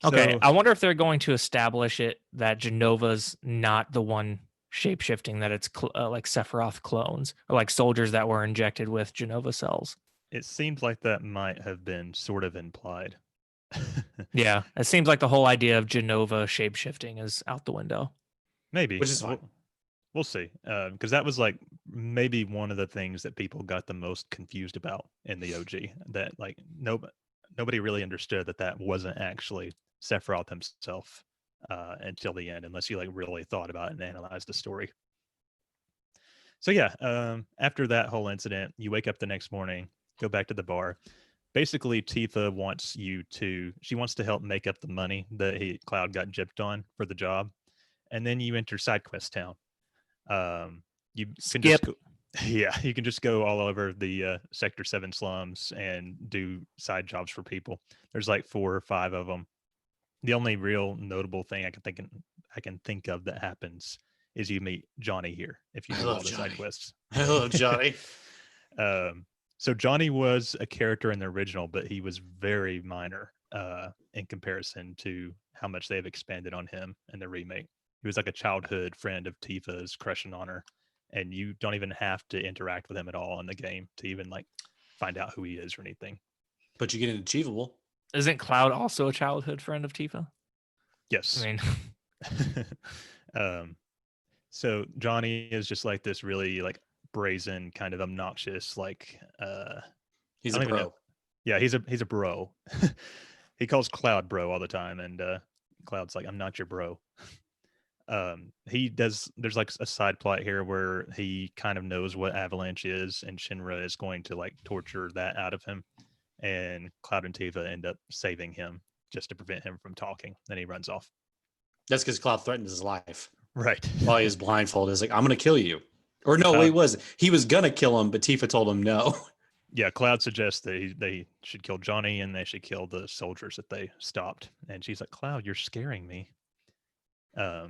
Okay, So, I wonder if they're going to establish it that Jenova's not the one shape-shifting, that it's like Sephiroth clones or like soldiers that were injected with Jenova cells. it seems like that might have been sort of implied. Yeah, it seems like the whole idea of Jenova shape-shifting is out the window. Maybe. Which is fine. We'll see. Because that was like maybe one of the things that people got the most confused about in the OG. That like nobody really understood that wasn't actually Sephiroth himself until the end, unless you like really thought about it and analyzed the story. So yeah, after that whole incident, you wake up the next morning, go back to the bar. Basically, Tifa wants to help make up the money that Cloud got gypped on for the job, and then you enter side quest town. You can just go all over the Sector 7 slums and do side jobs for people. There's like 4 or 5 of them. The only real notable thing I can think of that happens is you meet Johnny here if you do all the side quests. I love Johnny. So Johnny was a character in the original, but he was very minor in comparison to how much they've expanded on him in the remake. He was like a childhood friend of Tifa's, crushing on her, and you don't even have to interact with him at all in the game to even like find out who he is or anything. But you get an achievable. Isn't Cloud also a childhood friend of Tifa? Yes. I mean, so Johnny is just like this really like brazen, kind of obnoxious, like he's a bro. Yeah, he's a bro. He calls Cloud bro all the time, and Cloud's like, "I'm not your bro." There's like a side plot here where he kind of knows what Avalanche is, and Shinra is going to like torture that out of him, and Cloud and Tifa end up saving him just to prevent him from talking. Then he runs off. That's because Cloud threatened his life Right. while he was blindfolded. He's like, I'm going to kill you. Or no, Cloud, he was going to kill him, but Tifa told him no. yeah, Cloud suggests that they should kill Johnny and they should kill the soldiers that they stopped. And she's like, Cloud, you're scaring me. So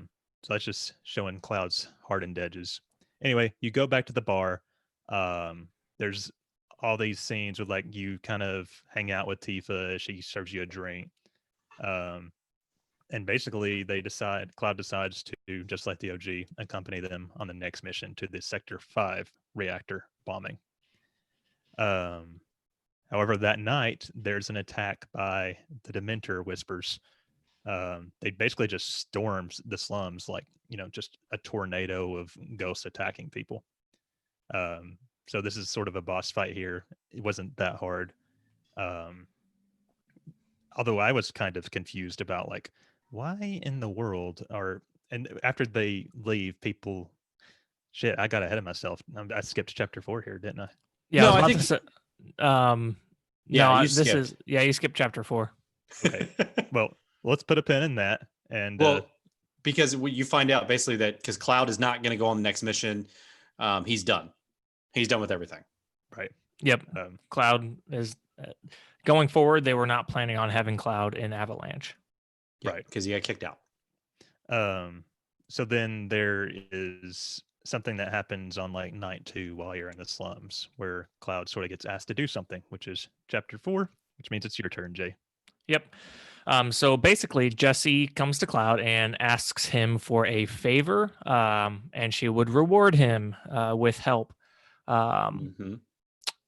that's just showing Cloud's hardened edges. Anyway, you go back to the bar. There's all these scenes with like you kind of hang out with Tifa. She serves you a drink. And basically Cloud decides to, just like the OG, accompany them on the next mission to the Sector 5 reactor bombing. However, that night, there's an attack by the Dementor Whispers. They basically just storms the slums like, just a tornado of ghosts attacking people. So this is sort of a boss fight here. It wasn't that hard. Although I was kind of confused about like, why in the world and after they leave, people, shit, I got ahead of myself. I skipped chapter 4 here, didn't I? Yeah, No, I was I about think- to say, Yeah, you this skipped. is you skipped chapter 4. Okay. Well, let's put a pin in that. And Well, because you find out basically that because Cloud is not going to go on the next mission, he's done. He's done with everything. right. Yep. Cloud is going forward. They were not planning on having Cloud in Avalanche. Yeah, Right. because he got kicked out. So then there is something that happens on like night 2 while you're in the slums where Cloud sort of gets asked to do something, which is chapter 4, which means it's your turn, Jay. Yep. So basically, Jessie comes to Cloud and asks him for a favor, and she would reward him with help.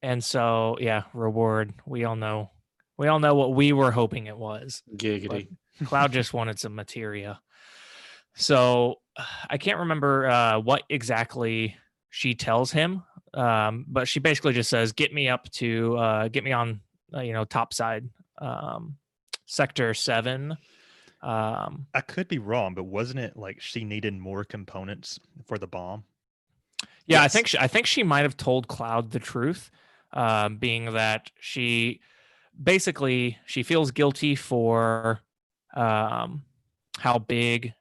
And so, yeah, reward. We all know what we were hoping it was. Giggity. Cloud just wanted some materia. So I can't remember what exactly she tells him, but she basically just says, "Get me on, top side, sector 7." I could be wrong, but wasn't it like she needed more components for the bomb? Yeah, Yes. I think she might have told Cloud the truth, being that she feels guilty for how big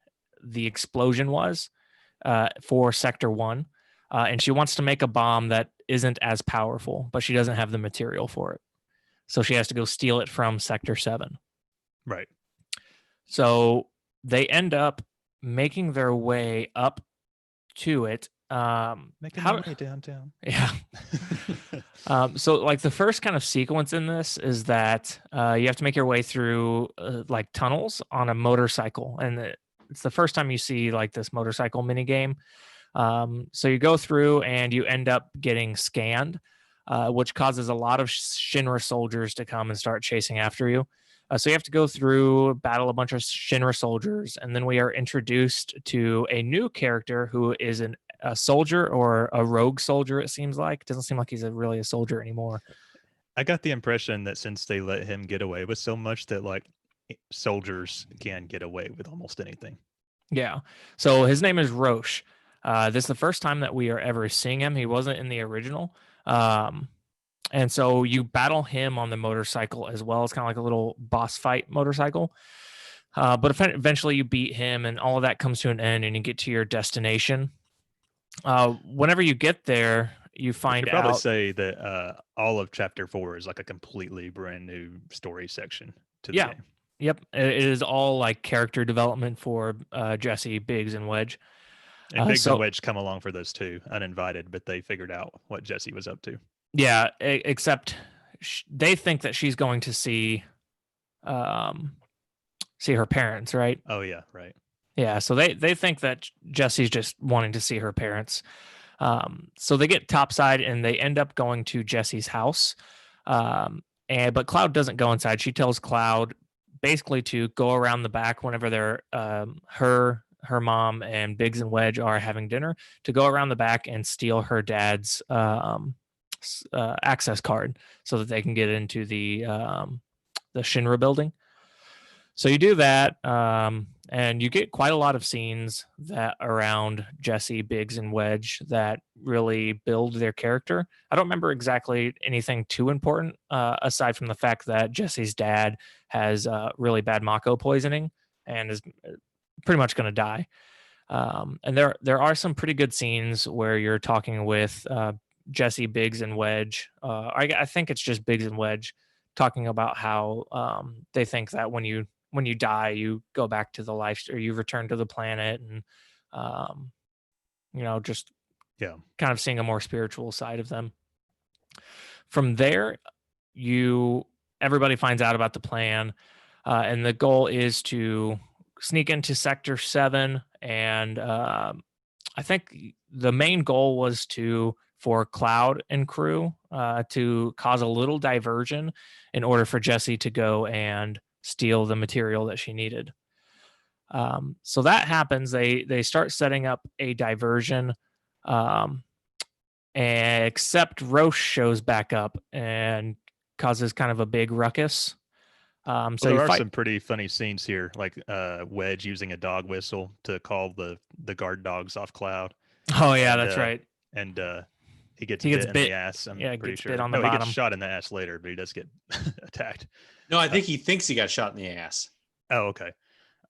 the explosion was for Sector 1, and she wants to make a bomb that isn't as powerful, but she doesn't have the material for it, so she has to go steal it from Sector 7. Right. So they end up making their way up to it. Making my way downtown. Yeah. So like the first kind of sequence in this is that you have to make your way through like tunnels on a motorcycle, and it's the first time you see like this motorcycle mini game. So you go through and you end up getting scanned, which causes a lot of Shinra soldiers to come and start chasing after you. So you have to go through, battle a bunch of Shinra soldiers, and then we are introduced to a new character who is a soldier or a rogue soldier. It seems like. It doesn't seem like he's really a soldier anymore. I got the impression that since they let him get away with so much that like soldiers can get away with almost anything. Yeah. So his name is Roche. This is the first time that we are ever seeing him. He wasn't in the original. And so you battle him on the motorcycle as well. It's kind of like a little boss fight motorcycle. But eventually you beat him and all of that comes to an end and you get to your destination. Whenever you get there, you find You could probably out. say that all of chapter 4 is like a completely brand new story section to the Yeah. game. Yep. It is all like character development for Jessie, Biggs, and Wedge. And Biggs and Wedge come along for those too, uninvited, but they figured out what Jessie was up to. Yeah, except they think that she's going to see her parents, right? Oh yeah, right. Yeah, so they think that Jessie's just wanting to see her parents. So they get topside and they end up going to Jessie's house. But Cloud doesn't go inside. She tells Cloud basically to go around the back whenever they're her mom and Biggs and Wedge are having dinner, to go around the back and steal her dad's access card so that they can get into the Shinra building. So you do that, and you get quite a lot of scenes that around Jessie, Biggs, and Wedge that really build their character. I don't remember exactly anything too important, aside from the fact that Jessie's dad has really bad Mako poisoning and is pretty much going to die. And there are some pretty good scenes where you're talking with Jesse, Biggs, and Wedge. I think it's just Biggs and Wedge talking about how they think that when you die, you go back to the life, or you return to the planet, and just Yeah. kind of seeing a more spiritual side of them. From there, everybody finds out about the plan, and the goal is to sneak into Sector 7, and I think the main goal was for Cloud and crew to cause a little diversion in order for Jessie to go and steal the material that she needed. So that happens. They start setting up a diversion, except Roche shows back up and causes kind of a big ruckus. So there are some pretty funny scenes here, like Wedge using a dog whistle to call the guard dogs off Cloud. Oh yeah, that's right. And he gets bit in the ass. I'm pretty sure. Bit on the bottom. He gets shot in the ass later, but he does get attacked. No, I think he thinks he got shot in the ass. Oh, okay.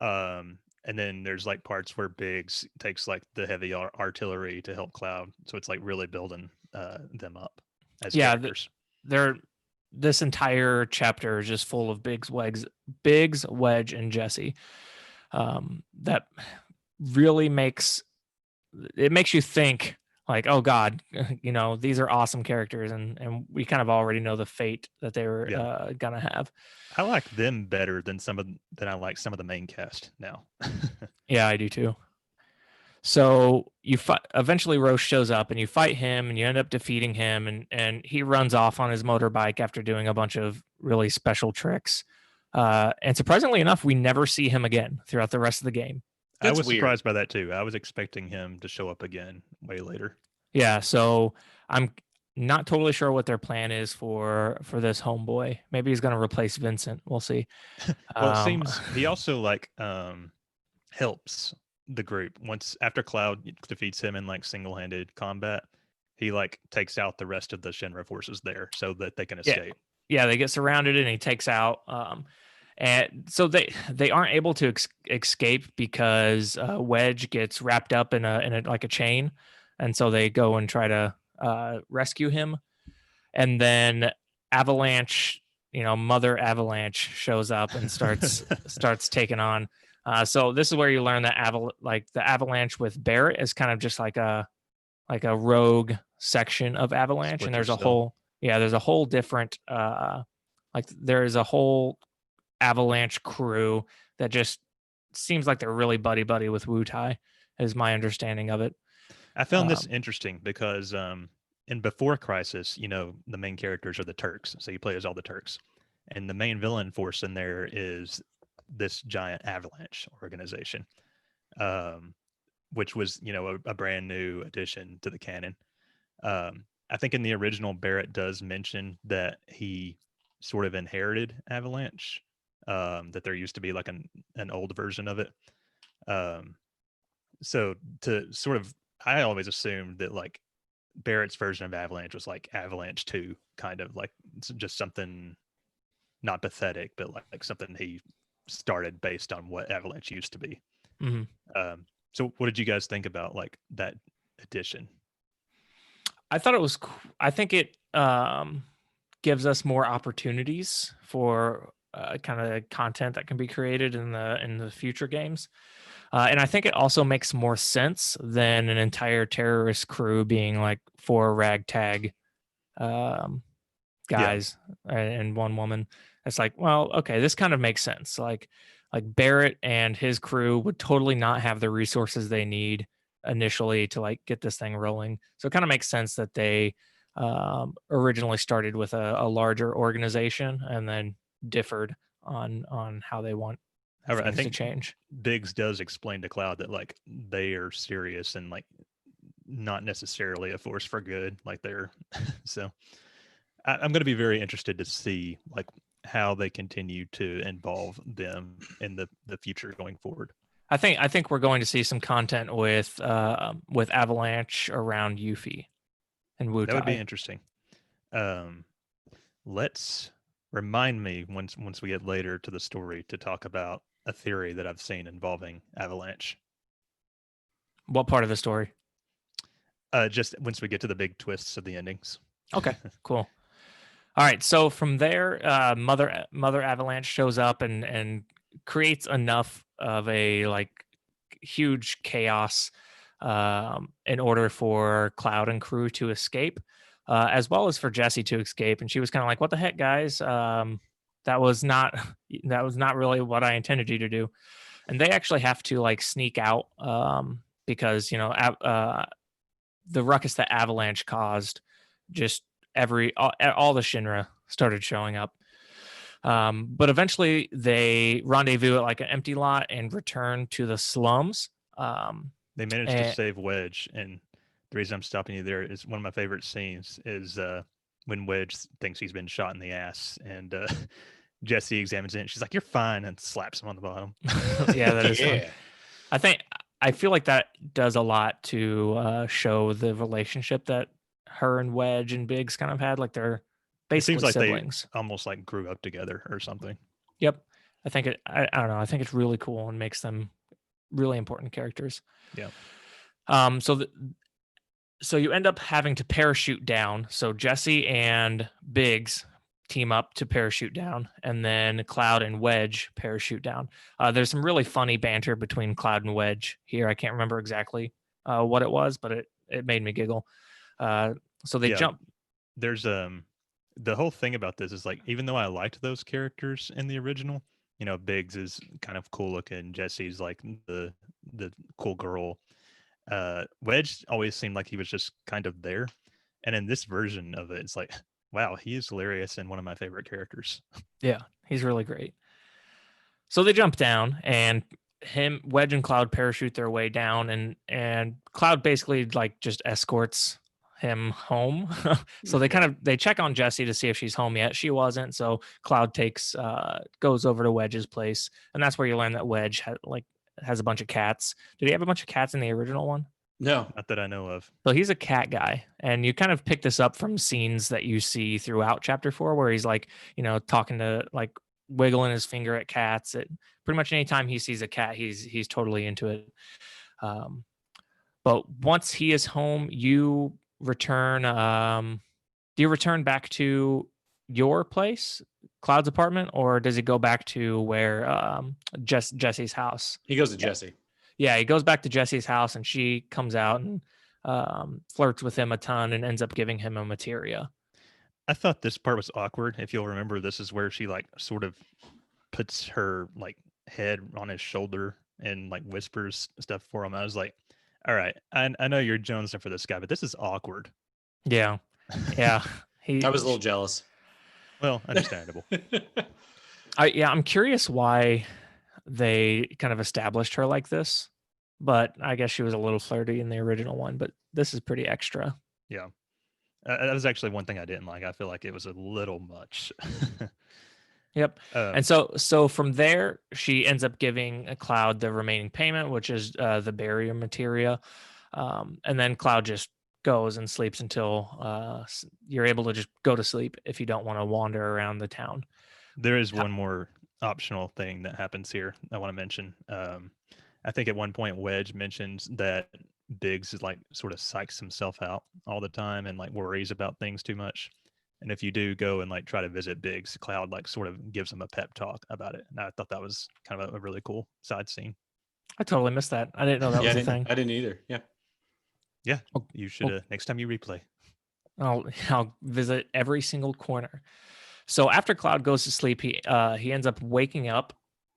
And then there's like parts where Biggs takes like the heavy artillery to help Cloud, so it's like really building them up as characters. This entire chapter is just full of Biggs, Wedge, and Jesse. That really makes you think like, oh God, these are awesome characters, and we kind of already know the fate that they were gonna have. I like them better than I like some of the main cast now. Yeah, I do too. So eventually Roche shows up, and you fight him, and you end up defeating him, and he runs off on his motorbike after doing a bunch of really special tricks. And surprisingly enough, we never see him again throughout the rest of the game. I was surprised by that too. I was expecting him to show up again way later. Yeah, so I'm not totally sure what their plan is for this homeboy. Maybe he's going to replace Vincent. We'll see. Well, it seems he also helps the group after Cloud defeats him in like single-handed combat. He takes out the rest of the Shinra forces there so that they can escape. Yeah, they get surrounded, and he takes out. And so they aren't able to escape because Wedge gets wrapped up in a chain, and so they go and try to rescue him. And then Avalanche, Mother Avalanche shows up and starts taking on. So this is where you learn that the Avalanche with Barrett is kind of just like a rogue section of Avalanche, and there's a whole different there's a whole Avalanche crew that just seems like they're really buddy with Wu-Tai, is my understanding of it. I found this interesting because in Before Crisis, the main characters are the Turks, so you play as all the Turks, and the main villain force in there is this giant Avalanche organization, which was a brand new addition to the canon. I think in the original, Barrett does mention that he sort of inherited Avalanche, that there used to be like an old version of it. So to sort of, I always assumed that like Barrett's version of Avalanche was like Avalanche 2, kind of like just something not pathetic, but like something he started based on what Avalanche used to be. Mm-hmm. So what did you guys think about like that addition? I thought it was I think it gives us more opportunities for kind of content that can be created in the future games. And I think it also makes more sense than an entire terrorist crew being like 4 ragtag guys and one woman. It's like, well, okay, this kind of makes sense. Like Barrett and his crew would totally not have the resources they need initially to like get this thing rolling. So it kind of makes sense that they originally started with a larger organization and then differed on how they want things to change. Biggs does explain to Cloud that like they are serious and like not necessarily a force for good, like they're so I'm going to be very interested to see like how they continue to involve them in the future going forward. I think we're going to see some content with Avalanche around Yuffie and Wu-Tai. That would be interesting. Let's remind me once we get later to the story to talk about a theory that I've seen involving Avalanche. What part of the story? Just once we get to the big twists of the endings. Okay, cool. All right, so from there, Mother Avalanche shows up and creates enough of a like huge chaos in order for Cloud and crew to escape, as well as for Jesse to escape. And she was kind of like, "What the heck, guys? That was not that was not really what I intended you to do." And they actually have to like sneak out because the ruckus that Avalanche caused, just all the Shinra started showing up. But eventually they rendezvous at like an empty lot and return to the slums. They managed to save Wedge, and the reason I'm stopping you there is one of my favorite scenes is when Wedge thinks he's been shot in the ass, and Jesse examines it, and she's like, "You're fine," and slaps him on the bottom. Yeah, that is fun. I feel like that does a lot to show the relationship that her and Wedge and Biggs kind of had. Like they're basically it seems like siblings. They almost like grew up together or something. Yep. I don't know. I think it's really cool and makes them really important characters. Yeah. So you end up having to parachute down. So Jesse and Biggs team up to parachute down, and then Cloud and Wedge parachute down. There's some really funny banter between Cloud and Wedge here. I can't remember exactly what it was, but it made me giggle. So they jump. There's the whole thing about this is like, even though I liked those characters in the original, you know, Biggs is kind of cool looking, Jesse's like the cool girl. Wedge always seemed like he was just kind of there, and in this version of it, it's like, wow, he is hilarious and one of my favorite characters. Yeah, he's really great. So they jump down, and Wedge and Cloud parachute their way down, and Cloud basically like just escorts him home. So they check on Jessie to see if she's home yet. She wasn't. So Cloud goes over to Wedge's place, and that's where you learn that Wedge has a bunch of cats. Did he have a bunch of cats in the original one? No, not that I know of. So he's a cat guy, and you kind of pick this up from scenes that you see throughout Chapter 4, where he's like, talking to like wiggling his finger at cats. Pretty much anytime he sees a cat, he's totally into it. But once he is home, you return. Do you return back to your place, Cloud's apartment, or does he go back to where Jesse's house? He goes to Jesse. Yeah, he goes back to Jesse's house, and she comes out and flirts with him a ton and ends up giving him a materia. I thought this part was awkward. If you'll remember, this is where she like sort of puts her like head on his shoulder and like whispers stuff for him. I was like, all right, I know you're jonesing for this guy, but this is awkward. Yeah. Yeah. I was a little jealous. Well, understandable. I'm curious why they kind of established her like this, but I guess she was a little flirty in the original one, but this is pretty extra. Yeah. That was actually one thing I didn't like. I feel like it was a little much. Yep. And so from there, she ends up giving Cloud the remaining payment, which is the barrier materia. And then Cloud just goes and sleeps until you're able to just go to sleep if you don't want to wander around the town. There is one more optional thing that happens here I want to mention. I think at one point Wedge mentions that Biggs is like sort of psychs himself out all the time and like worries about things too much. And if you do go and like try to visit Biggs, Cloud like sort of gives him a pep talk about it. And I thought that was kind of a really cool side scene. I totally missed that. I didn't know that was a thing. I didn't either. Yeah. Yeah. You should next time you replay. I'll visit every single corner. So after Cloud goes to sleep, he ends up waking up,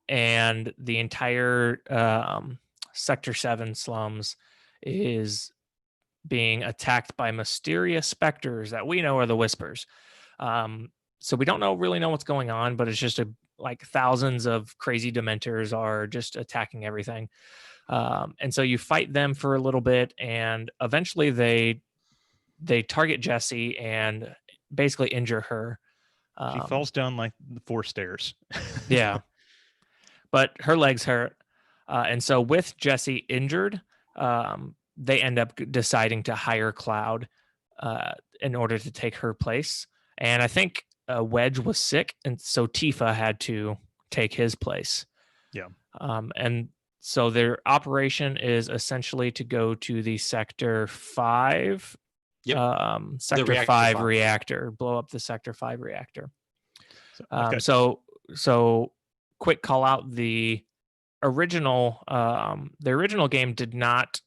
and the entire Sector 7 slums is being attacked by mysterious specters that we know are the Whispers. So we don't really know what's going on, but it's just like thousands of crazy Dementors are just attacking everything. And so you fight them for a little bit, and eventually they target Jessie and basically injure her. She falls down like 4 stairs. Yeah. But her legs hurt. And so with Jessie injured, they end up deciding to hire Cloud in order to take her place. And I think Wedge was sick, and so Tifa had to take his place. Yeah. And so their operation is essentially to go to the Sector 5, Sector reactor 5 5. reactor, blow up the Sector 5 reactor. So So quick call out, the original game did not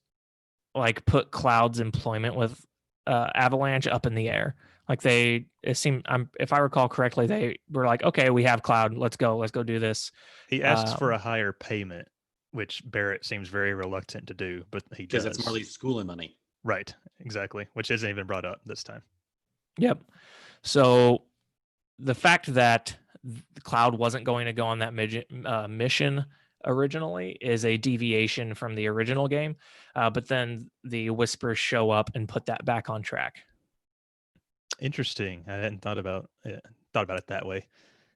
like put Cloud's employment with Avalanche up in the air. Like it seemed, if I recall correctly, they were like, okay, we have Cloud, let's go do this. he asks for a higher payment, which Barrett seems very reluctant to do, but he does. Because it's Marley's schooling money. Right, exactly, which isn't even brought up this time. Yep. So the fact that Cloud wasn't going to go on that mission originally is a deviation from the original game, but then the Whispers show up and put that back on track. Interesting. I hadn't thought about it that way.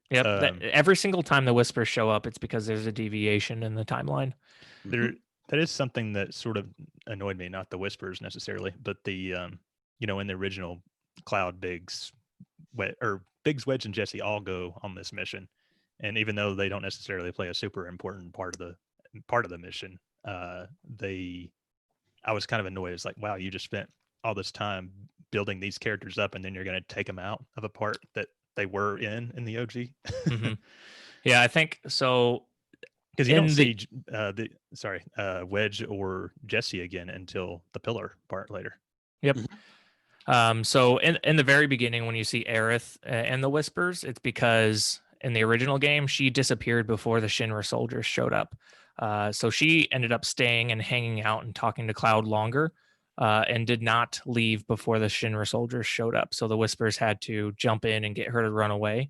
Yep. Every single time the Whispers show up, it's because there's a deviation in the timeline. That is something that sort of annoyed me, not the Whispers necessarily, but the in the original Cloud, Biggs, Wedge, and Jesse all go on this mission, and even though they don't necessarily play a super important part of the mission, I was kind of annoyed. It's like, wow, you just spent all this time building these characters up, and then you're going to take them out of a part that they were in the OG. Mm-hmm. Yeah, I think so. Because you don't see Wedge or Jesse again until the Pillar part later. Yep. So in the very beginning, when you see Aerith and the Whispers, it's because in the original game, she disappeared before the Shinra soldiers showed up. So she ended up staying and hanging out and talking to Cloud longer, and did not leave before the Shinra soldiers showed up. So the Whispers had to jump in and get her to run away,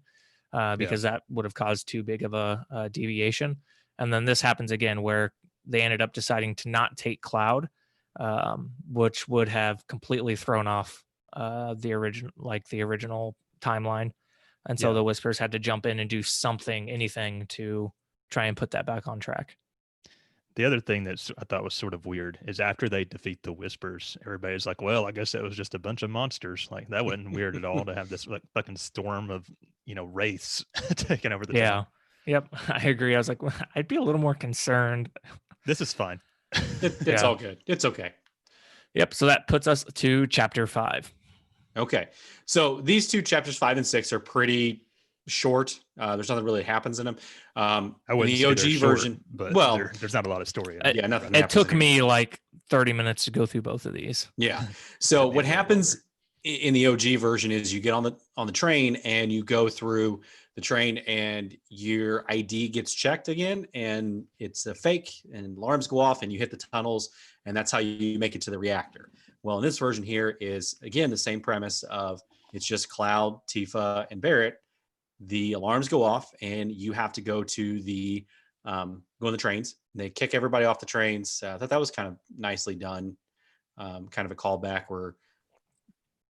because that would have caused too big of a deviation. And then this happens again where they ended up deciding to not take Cloud, which would have completely thrown off the original timeline. And so the Whispers had to jump in and do anything to try and put that back on track. The other thing that I thought was sort of weird is after they defeat the Whispers, everybody's like, well, I guess that was just a bunch of monsters. Like, that wasn't weird at all to have this like fucking storm of, wraiths taking over the town. Yep, I agree. I was like, I'd be a little more concerned. This is fine. It's all good. It's okay. Yep. So that puts us to Chapter 5. Okay. So these two chapters 5 and 6 are pretty short. There's nothing really happens in them. I wouldn't in the OG version, but there's not a lot of story in it. Nothing. It took me like 30 minutes to go through both of these. Yeah. So what happens in the OG version is you get on the train and you go through the train and your ID gets checked again, and it's a fake, and alarms go off and you hit the tunnels, and that's how you make it to the reactor. Well, in this version here is again the same premise of it's just Cloud, Tifa, and Barrett. The alarms go off and you have to go to the go on the trains. They kick everybody off the trains. I thought that was kind of nicely done. Kind of a callback where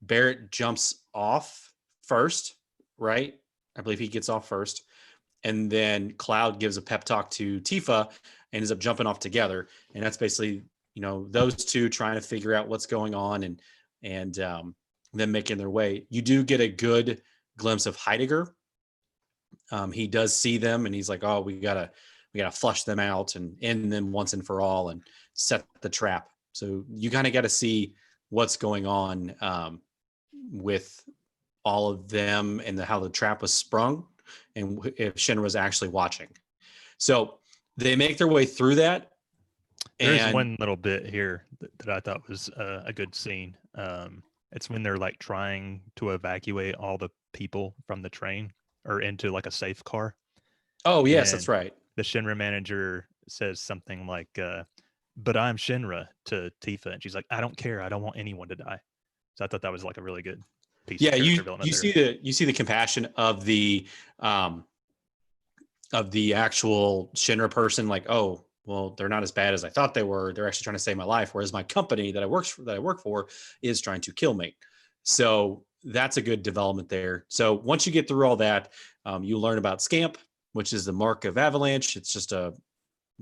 Barrett jumps off first, right? I believe he gets off first. And then Cloud gives a pep talk to Tifa and ends up jumping off together. And that's basically, those two trying to figure out what's going on and them making their way. You do get a good glimpse of Heidegger. He does see them and he's like, oh, we gotta flush them out and end them once and for all and set the trap. So you kind of got to see what's going on with all of them and how the trap was sprung and if Shinra was actually watching. So they make their way through that. There's one little bit here that I thought was a good scene. It's when they're like trying to evacuate all the people from the train or into like a safe car. Oh, yes, that's right. The Shinra manager says something like, but I'm Shinra to Tifa. And she's like, I don't care. I don't want anyone to die. So I thought that was like a really good piece of character development. You see the compassion of the actual Shinra person, like, oh, well, they're not as bad as I thought they were. They're actually trying to save my life. Whereas my company that I work for is trying to kill me. So that's a good development there. So once you get through all that, you learn about Scamp, which is the mark of Avalanche. It's just a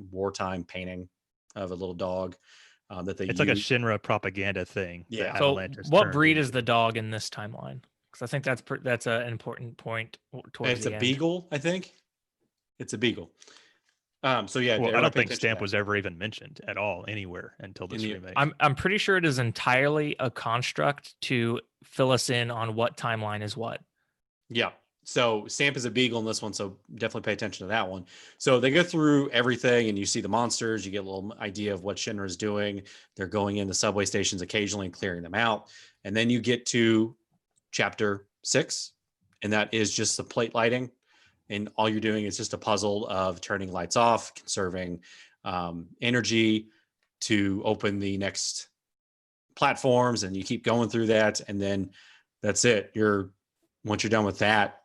wartime painting of a little dog that they use. Like a Shinra propaganda thing. Yeah. So what breed is the dog in this timeline? Because I think that's an important point towards It's the a end. beagle, I think. It's a beagle. So yeah, Well, I everyone don't pay think attention to Stamp that. was ever even mentioned at all anywhere until this remake. I'm pretty sure it is entirely a construct to fill us in on what timeline is what. Yeah. So Stamp is a beagle in this one, so definitely pay attention to that one. So they go through everything, and you see the monsters. You get a little idea of what Shinra is doing. They're going in the subway stations occasionally and clearing them out, and then you get to chapter 6, and that is just the plate lighting, and all you're doing is just a puzzle of turning lights off, conserving energy to open the next platforms, and you keep going through that, and then that's it. Once you're done with that,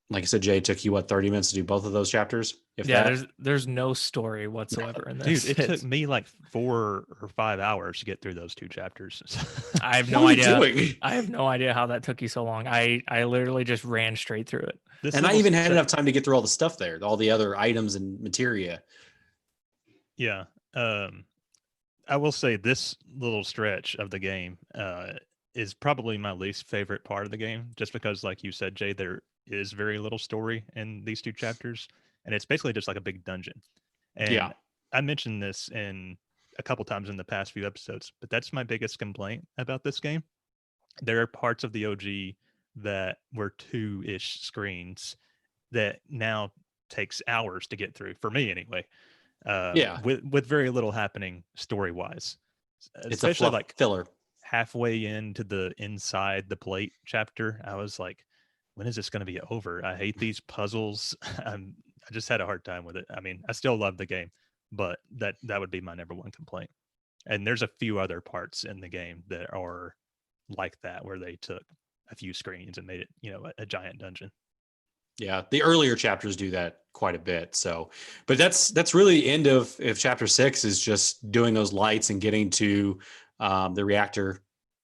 like I said, Jay, it took you 30 minutes to do both of those chapters? If Yeah, that. there's no story whatsoever in Dude, this. it took me like 4 or 5 hours to get through those 2 chapters. I have What no are you idea. doing? I have no idea how that took you so long. I literally just ran straight through it. And I even had enough time to get through all the stuff there, all the other items and materia. Yeah. I will say this little stretch of the game is probably my least favorite part of the game, just because, like you said, Jay, there is very little story in these 2 chapters, and it's basically just like a big dungeon. And Yeah. I mentioned this in a couple times in the past few episodes, but that's my biggest complaint about this game. There are parts of the OG that were 2-ish screens that now takes hours to get through, for me anyway. Yeah. With very little happening story wise, It's a especially like filler. halfway into the inside the plate chapter. I was like, when is this going to be over? I hate these puzzles. I just had a hard time with it. I mean, I still love the game, but that would be my number one complaint. And there's a few other parts in the game that are like that, where they took a few screens and made it, a giant dungeon. Yeah, the earlier chapters do that quite a bit. So, but that's really the end of chapter 6 is just doing those lights and getting to the reactor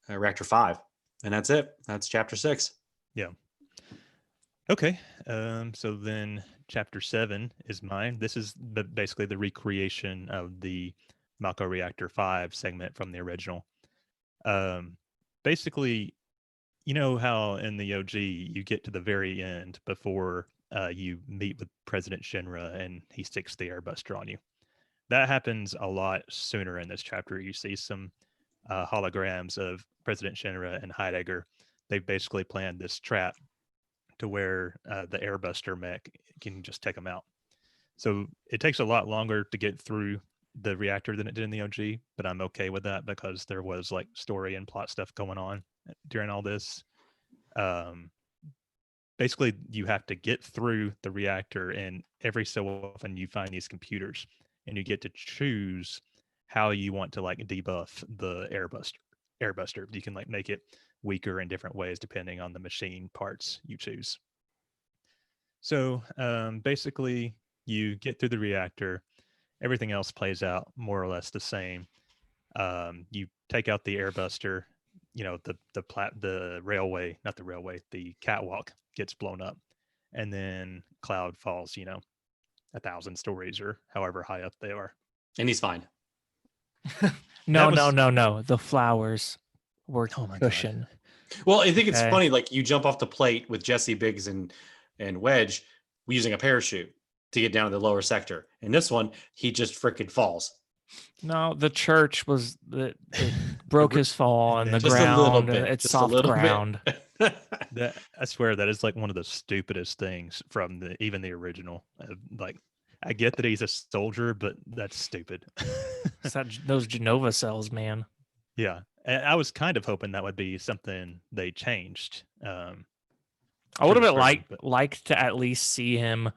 5, and that's it. That's chapter 6. Yeah. Okay. So then chapter 7 is mine. This is basically the recreation of the Mako Reactor 5 segment from the original. Basically, you know how in the OG you get to the very end before you meet with President Shinra and he sticks the airbuster on you. That happens a lot sooner in this chapter. You see some holograms of President Shinra and Heidegger. They've basically planned this trap to where the airbuster mech can just take them out. So it takes a lot longer to get through the reactor than it did in the OG, but I'm okay with that because there was like story and plot stuff going on during all this. Basically, you have to get through the reactor, and every so often you find these computers, and you get to choose how you want to like debuff the airbuster. You can like make it weaker in different ways depending on the machine parts you choose. So basically, you get through the reactor. Everything else plays out more or less the same. You take out the airbuster. The railway, not the railway, the catwalk gets blown up, and then Cloud falls. 1,000 stories or however high up they are, And he's fine. No. The flowers were Oh my cushion. Well, I think it's Okay. funny. Like you jump off the plate with Jesse, Biggs, and Wedge using a parachute to get down to the lower sector. In this one, he just freaking falls. No, the church was it broke his fall and the Just a little ground. bit. It's Just a soft little ground. bit. That I swear that is like one of the stupidest things from even the original. Like, I get that he's a soldier, but that's stupid. It's those Genova cells, man. Yeah, and I was kind of hoping that would be something they changed. I would have version, liked to at least see him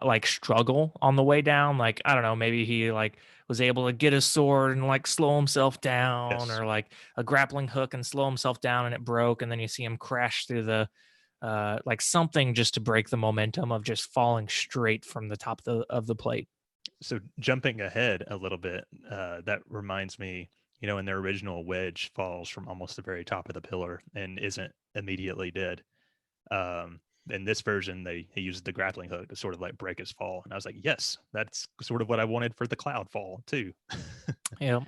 like struggle on the way down. Like, I don't know, maybe he like was able to get his sword and like slow himself down, Yes. or like a grappling hook and slow himself down and it broke, and then you see him crash through the like something just to break the momentum of just falling straight from the top of the plate. So jumping ahead a little bit, that reminds me, in their original, Wedge falls from almost the very top of the pillar and isn't immediately dead. In this version, he uses the grappling hook to sort of like break his fall, and I was like, yes, that's sort of what I wanted for the Cloud fall too. Yeah.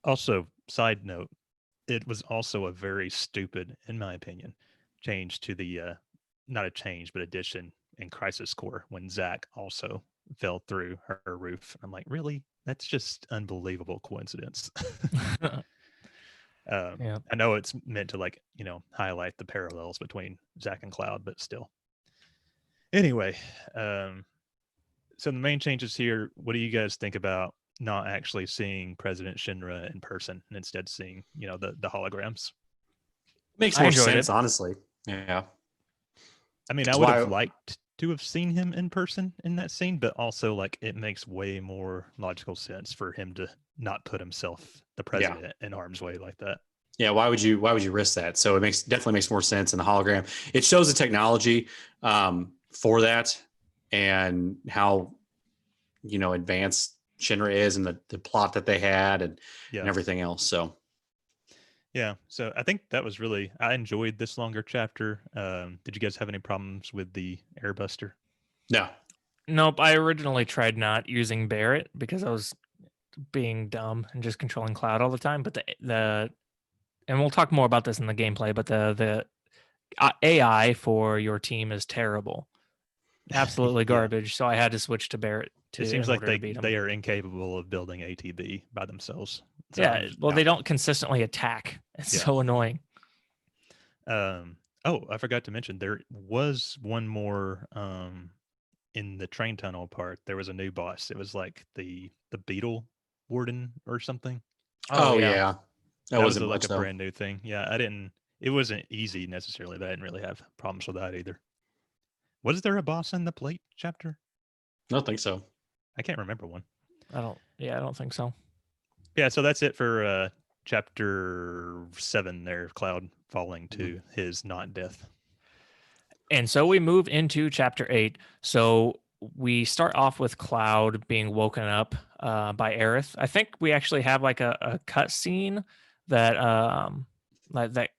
Also, side note, it was also a very stupid, in my opinion, change to the not a change but addition in Crisis Core when Zack also fell through her roof. I'm like, really? That's just unbelievable coincidence. Yeah. I know it's meant to like, highlight the parallels between Zack and Cloud, but still. Anyway, so the main changes here, what do you guys think about not actually seeing President Shinra in person and instead seeing, the holograms? Makes I more enjoyed sense, it. honestly. Yeah. I mean, I That's would have why- liked to have seen him in person in that scene, but also like it makes way more logical sense for him to not put himself, the president, in harm's way like that. Yeah, why would you risk that? So it definitely makes more sense in the hologram. It shows the technology for that and how advanced Shinra is and the plot that they had and everything else. So yeah, so I think that was I enjoyed this longer chapter. Did you guys have any problems with the airbuster? no. Nope. I originally tried not using Barrett because I was being dumb and just controlling Cloud all the time. But and we'll talk more about this in the gameplay, but the AI for your team is terrible. Absolutely garbage. So I had to switch to Barrett It seems like to beat him. they are incapable of building ATB by themselves. So Yeah, they don't consistently attack. It's so annoying. Oh, I forgot to mention there was one more in the train tunnel part. There was a new boss. It was like the beetle warden or something. Oh yeah. That was wasn't like much, a brand new thing. Yeah, it wasn't easy necessarily, but I didn't really have problems with that either. Was there a boss in the plate chapter? I don't think so. I can't remember one. I don't think so. Yeah, so that's it for chapter 7 there, Cloud falling to his not death. And so we move into chapter 8. So we start off with Cloud being woken up by Aerith. I think we actually have like a cut scene that that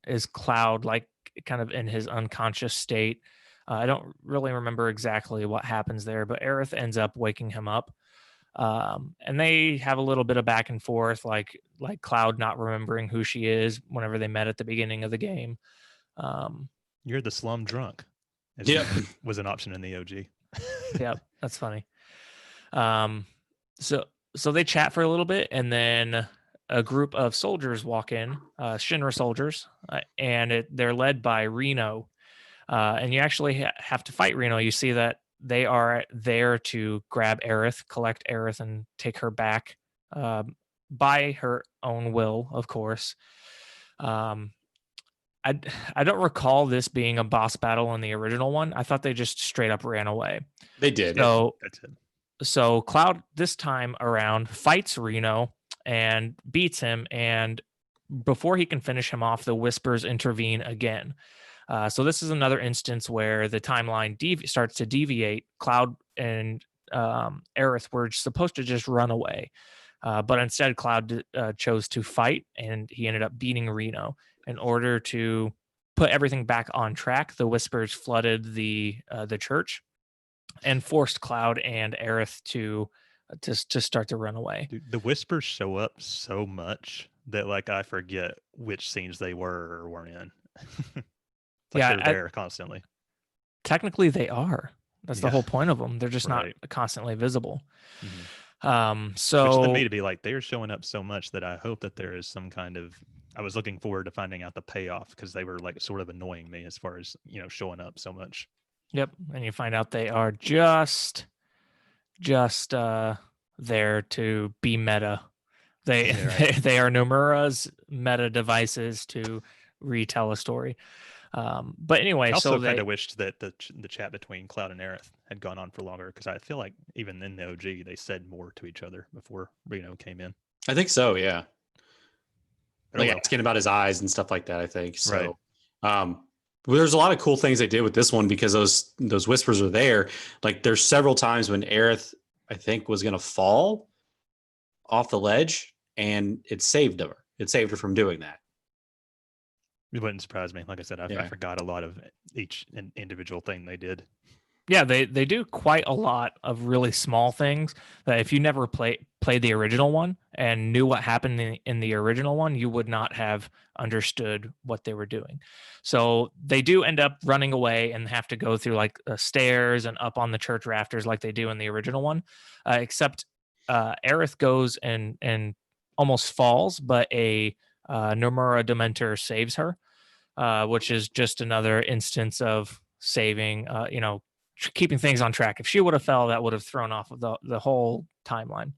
is Cloud like kind of in his unconscious state. I don't really remember exactly what happens there, but Aerith ends up waking him up. And they have a little bit of back and forth, like Cloud not remembering who she is whenever they met at the beginning of the game. You're the slum drunk. Yep. Was an option in the OG. Yep, that's funny. So they chat for a little bit, and then a group of soldiers walk in, Shinra soldiers, and they're led by Reno. And you actually have to fight Reno. You see that they are there to grab Aerith, collect Aerith, and take her back by her own will, of course. I don't recall this being a boss battle in the original one. I thought they just straight up ran away. They did. So That's it. So Cloud this time around fights Reno and beats him, and before he can finish him off, the Whispers intervene again. So this is another instance where the timeline starts to deviate. Cloud and Aerith were supposed to just run away, but instead Cloud chose to fight, and he ended up beating Reno. In order to put everything back on track, the Whispers flooded the church and forced Cloud and Aerith to start to run away. Dude, the Whispers show up so much that like I forget which scenes they were or weren't in. They're there constantly. Technically, they are. That's the whole point of them. They're just not constantly visible. Mm-hmm. So which led me to be like, they're showing up so much that I hope that there is some kind of. I was looking forward to finding out the payoff because they were like sort of annoying me as far as showing up so much. Yep, and you find out they are just there to be meta. They are Nomura's meta devices to retell a story. But anyway, I also so kind of wished that the chat between Cloud and Aerith had gone on for longer because I feel like even in the OG they said more to each other before Reno came in. I think so, yeah. Like asking about his eyes and stuff like that, I think. So there's a lot of cool things they did with this one because those whispers are there. Like there's several times when Aerith, I think, was gonna fall off the ledge and it saved her. It saved her from doing that. It wouldn't surprise me. Like I said, I forgot a lot of each individual thing they did. Yeah, they do quite a lot of really small things that if you never played the original one and knew what happened in the original one, you would not have understood what they were doing. So they do end up running away and have to go through like stairs and up on the church rafters like they do in the original one, except Aerith goes and almost falls, but a Nomura Dementor saves her, which is just another instance of saving, keeping things on track. If she would have fell, that would have thrown off of the whole timeline.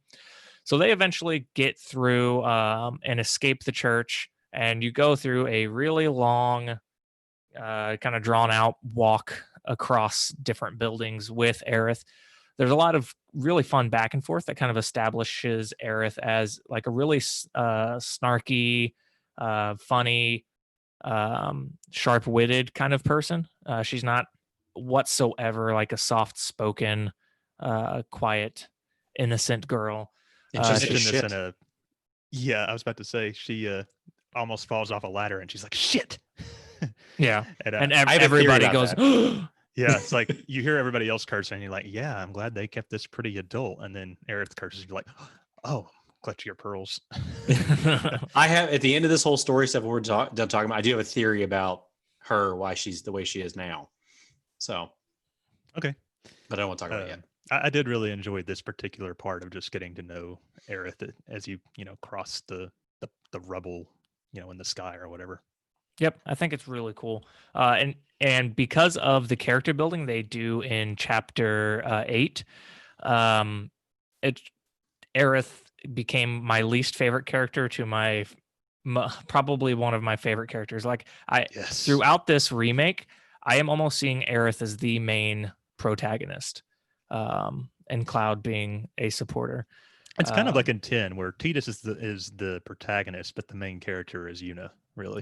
So they eventually get through and escape the church, and you go through a really long, kind of drawn out walk across different buildings with Aerith. There's a lot of really fun back and forth that kind of establishes Aerith as like a really snarky, funny, sharp-witted kind of person. She's not whatsoever like a soft-spoken, quiet, innocent girl. And she's Mentioned shit. this in a yeah, I was about to say she almost falls off a ladder and she's like shit. Yeah, and I have a theory everybody about goes, that. yeah, it's like you hear everybody else cursing and you're like, yeah, I'm glad they kept this pretty adult. And then Aerith curses, you're like, oh, clutch your pearls. I have at the end of this whole story stuff we're done talking about, I do have a theory about her, why she's the way she is now. So Okay. But I don't want to talk about it yet. I did really enjoy this particular part of just getting to know Aerith as you cross the rubble, in the sky or whatever. Yep, I think it's really cool. And because of the character building they do in chapter 8, Aerith became my least favorite character to my probably one of my favorite characters. Like throughout this remake, I am almost seeing Aerith as the main protagonist, and Cloud being a supporter. It's kind of like in 10, where Tidus is the protagonist, but the main character is Yuna, really.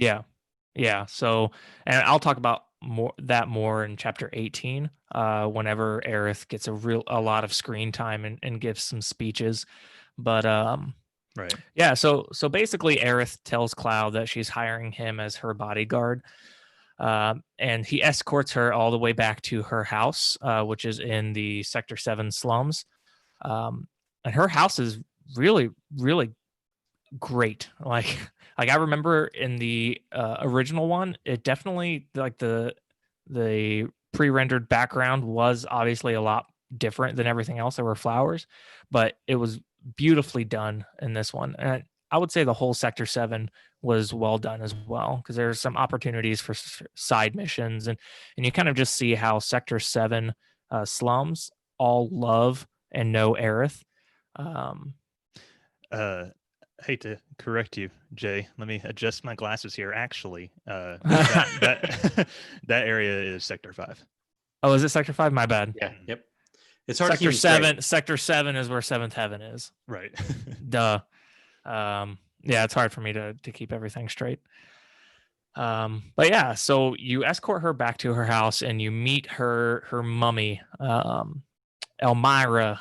Yeah. So, and I'll talk about more in chapter 18, whenever Aerith gets a lot of screen time and gives some speeches. But right. Yeah, so basically Aerith tells Cloud that she's hiring him as her bodyguard. And he escorts her all the way back to her house, which is in the Sector 7 slums. And her house is really, really great. Like I remember in the original one, it definitely, like the pre-rendered background was obviously a lot different than everything else. There were flowers, but it was beautifully done in this one. And I would say the whole Sector 7 was well done as well, because there's some opportunities for side missions, and you kind of just see how Sector 7 slums all love and know Aerith. Hate to correct you, Jay. Let me adjust my glasses here. Actually, that area is Sector 5. Oh, is it Sector 5? My bad. Yeah. Yep. It's hard Sector to 7. Sector 7 is where Seventh Heaven is. Right. Duh. Yeah, it's hard for me to keep everything straight. But yeah, so you escort her back to her house and you meet her mummy, Elmira.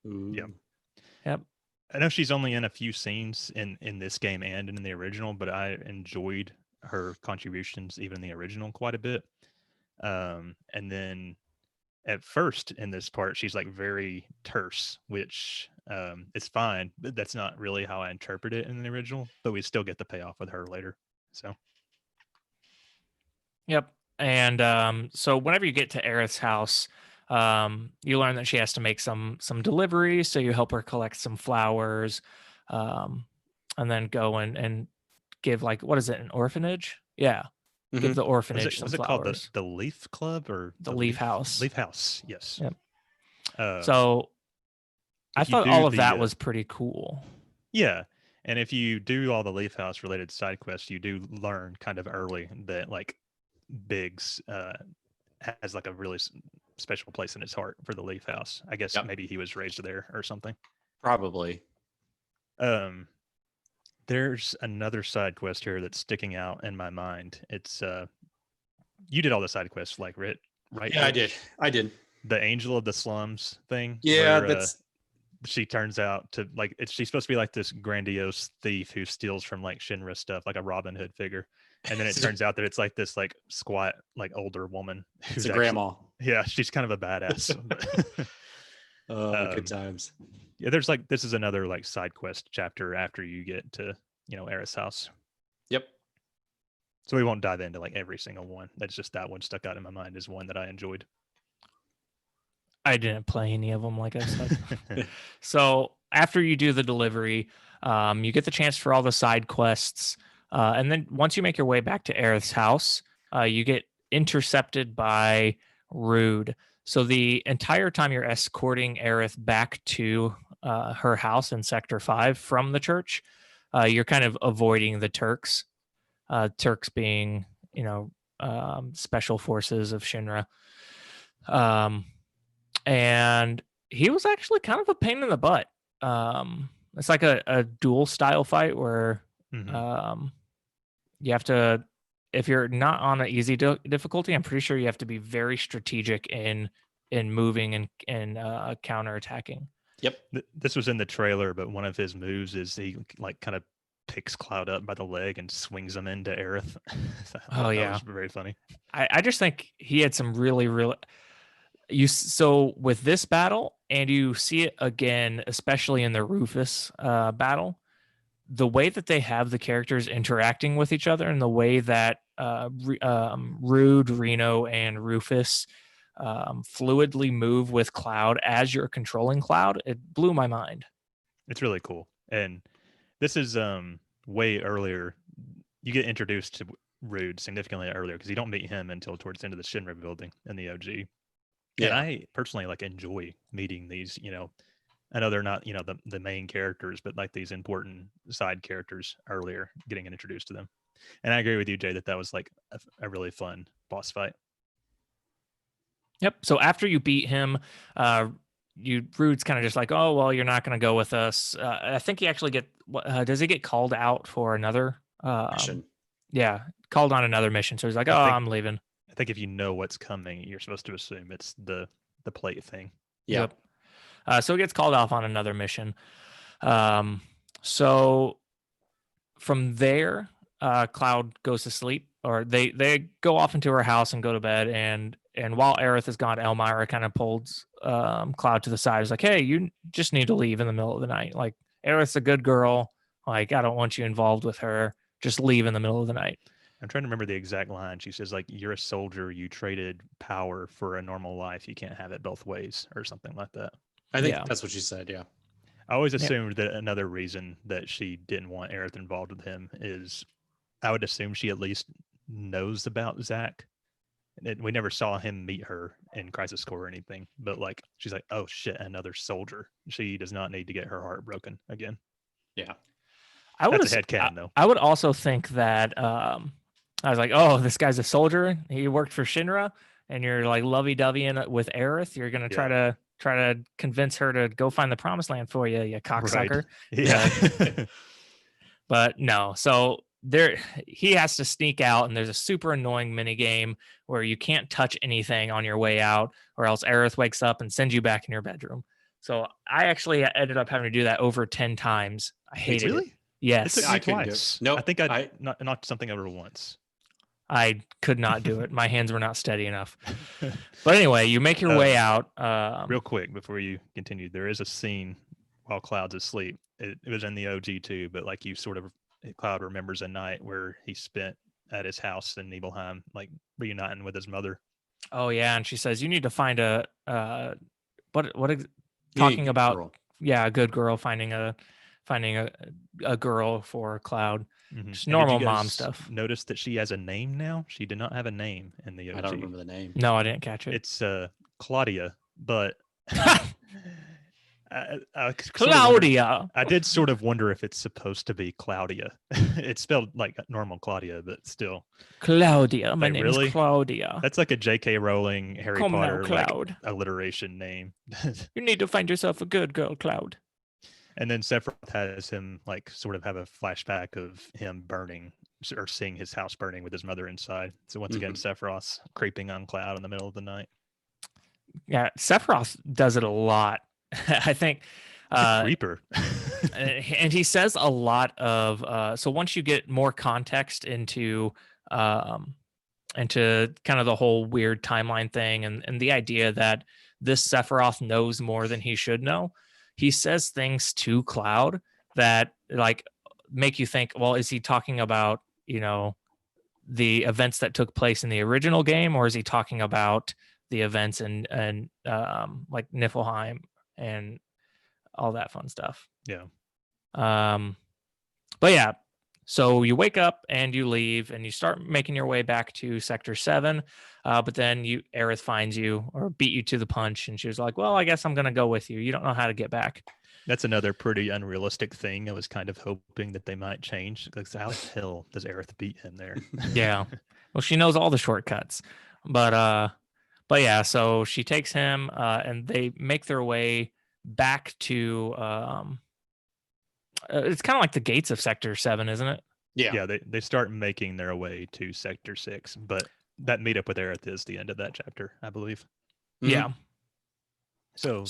Yep. Yep. I know she's only in a few scenes in this game and in the original, but I enjoyed her contributions even in the original quite a bit. And then at first in this part, she's like very terse, which is fine, but that's not really how I interpret it in the original, but we still get the payoff with her later. So. Yep. And so whenever you get to Aerith's house, you learn that she has to make some deliveries. So you help her collect some flowers, and then go and give, like, what is it, an orphanage? Yeah. Mm-hmm. Give the orphanage some flowers. Was it called the Leaf Club or the Leaf House? Leaf House, yes. Yep. So I thought all of that was pretty cool. Yeah. And if you do all the Leaf House related side quests, you do learn kind of early that like Biggs has like a really special place in his heart for the Leaf House. I guess maybe he was raised there or something. Probably. There's another side quest here that's sticking out in my mind. It's you did all the side quests, like, right? Yeah, I did. The Angel of the Slums thing. Yeah, where, that's. She turns out to like she's supposed to be like this grandiose thief who steals from like Shinra stuff, like a Robin Hood figure. And then it turns out that it's like this like squat, like older woman. Who's a grandma. Yeah, she's kind of a badass. Oh, good times. Yeah, there's like this is another like side quest chapter after you get to Aerith's house. Yep. So we won't dive into like every single one. That's just that one stuck out in my mind as one that I enjoyed. I didn't play any of them, like I said. So after you do the delivery, you get the chance for all the side quests. And then once you make your way back to Aerith's house, you get intercepted by Rude. So the entire time you're escorting Aerith back to her house in Sector 5 from the church, you're kind of avoiding the Turks. Turks being, special forces of Shinra. And he was actually kind of a pain in the butt. It's like a dual style fight where you have to, if you're not on an easy difficulty, I'm pretty sure you have to be very strategic in moving and counterattacking. Yep. This was in the trailer, but one of his moves is he like kind of picks Cloud up by the leg and swings him into Aerith. Oh yeah, that was very funny. I just think he had some really so with this battle, and you see it again, especially in the Rufus battle, the way that they have the characters interacting with each other and the way that Rude, Reno, and Rufus fluidly move with Cloud as you're controlling Cloud, it blew my mind. It's really cool. And this is way earlier. You get introduced to Rude significantly earlier because you don't meet him until towards the end of the Shinra building in the OG. Yeah. And I personally like enjoy meeting these, I know they're not, the main characters, but like these important side characters earlier, getting introduced to them. And I agree with you, Jay, that was like a really fun boss fight. Yep. So after you beat him, Rude's kind of just like, oh, well, you're not going to go with us. I think he actually does he get called out for another mission? Yeah, called on another mission. So he's like, I'm leaving. I think if you know what's coming, you're supposed to assume it's the plate thing. Yeah. Yep. So he gets called off on another mission. So from there, Cloud goes to sleep, or they go off into her house and go to bed. And while Aerith is gone, Elmira kind of pulls Cloud to the side. He's like, hey, you just need to leave in the middle of the night. Like, Aerith's a good girl. Like, I don't want you involved with her. Just leave in the middle of the night. I'm trying to remember the exact line. She says, like, you're a soldier. You traded power for a normal life. You can't have it both ways, or something like that. I think that's what she said, yeah. I always assumed that another reason that she didn't want Aerith involved with him is I would assume she at least knows about Zack. We never saw him meet her in Crisis Core or anything, but like, she's like, oh shit, another soldier. She does not need to get her heart broken again. Yeah. That's a headcanon, though. I would also think that I was like, oh, this guy's a soldier. He worked for Shinra, and you're like lovey-doveying with Aerith. You're gonna try to convince her to go find the promised land for you, you cocksucker. Right. Yeah. But no. So he has to sneak out, and there's a super annoying mini game where you can't touch anything on your way out, or else Aerith wakes up and sends you back in your bedroom. So I actually ended up having to do that over 10 times. I hated it. Yes. It took me twice. No, I think I knocked something over once. I could not do it. My hands were not steady enough. But anyway, you make your way out. Real quick before you continue, there is a scene while Cloud's asleep. It was in the OG too, but like Cloud remembers a night where he spent at his house in Nibelheim, like reuniting with his mother. Oh yeah, and she says you need to find a talking about girl. Yeah, a good girl, finding a girl for Cloud. Mm-hmm. Just normal mom stuff. Notice that she has a name now. She did not have a name in the OG. I don't remember the name. No, I didn't catch it. It's Claudia, but Claudia. I did sort of wonder if it's supposed to be Claudia. It's spelled like normal Claudia, but still. Claudia. My name is Claudia. That's like a J.K. Rowling Harry Potter Cloud. Like, alliteration name. You need to find yourself a good girl, Cloud. And then Sephiroth has him like sort of have a flashback of him burning or seeing his house burning with his mother inside. So once again, Sephiroth's creeping on Cloud in the middle of the night. Yeah, Sephiroth does it a lot. I think creeper. And he says a lot of so once you get more context into kind of the whole weird timeline thing and the idea that this Sephiroth knows more than he should know, he says things to Cloud that like make you think, well, is he talking about, the events that took place in the original game, or is he talking about the events in like Niflheim and all that fun stuff? Yeah. But yeah, so you wake up and you leave and you start making your way back to Sector 7. But then Aerith finds you or beat you to the punch. And she was like, well, I guess I'm going to go with you. You don't know how to get back. That's another pretty unrealistic thing. I was kind of hoping that they might change. Like, how the hell does Aerith beat him there? Yeah. Well, she knows all the shortcuts. But yeah, so she takes him and they make their way back to it's kind of like the gates of Sector 7, isn't it? Yeah, they start making their way to Sector 6, but that meetup with Aerith is the end of that chapter, I believe. Yeah. So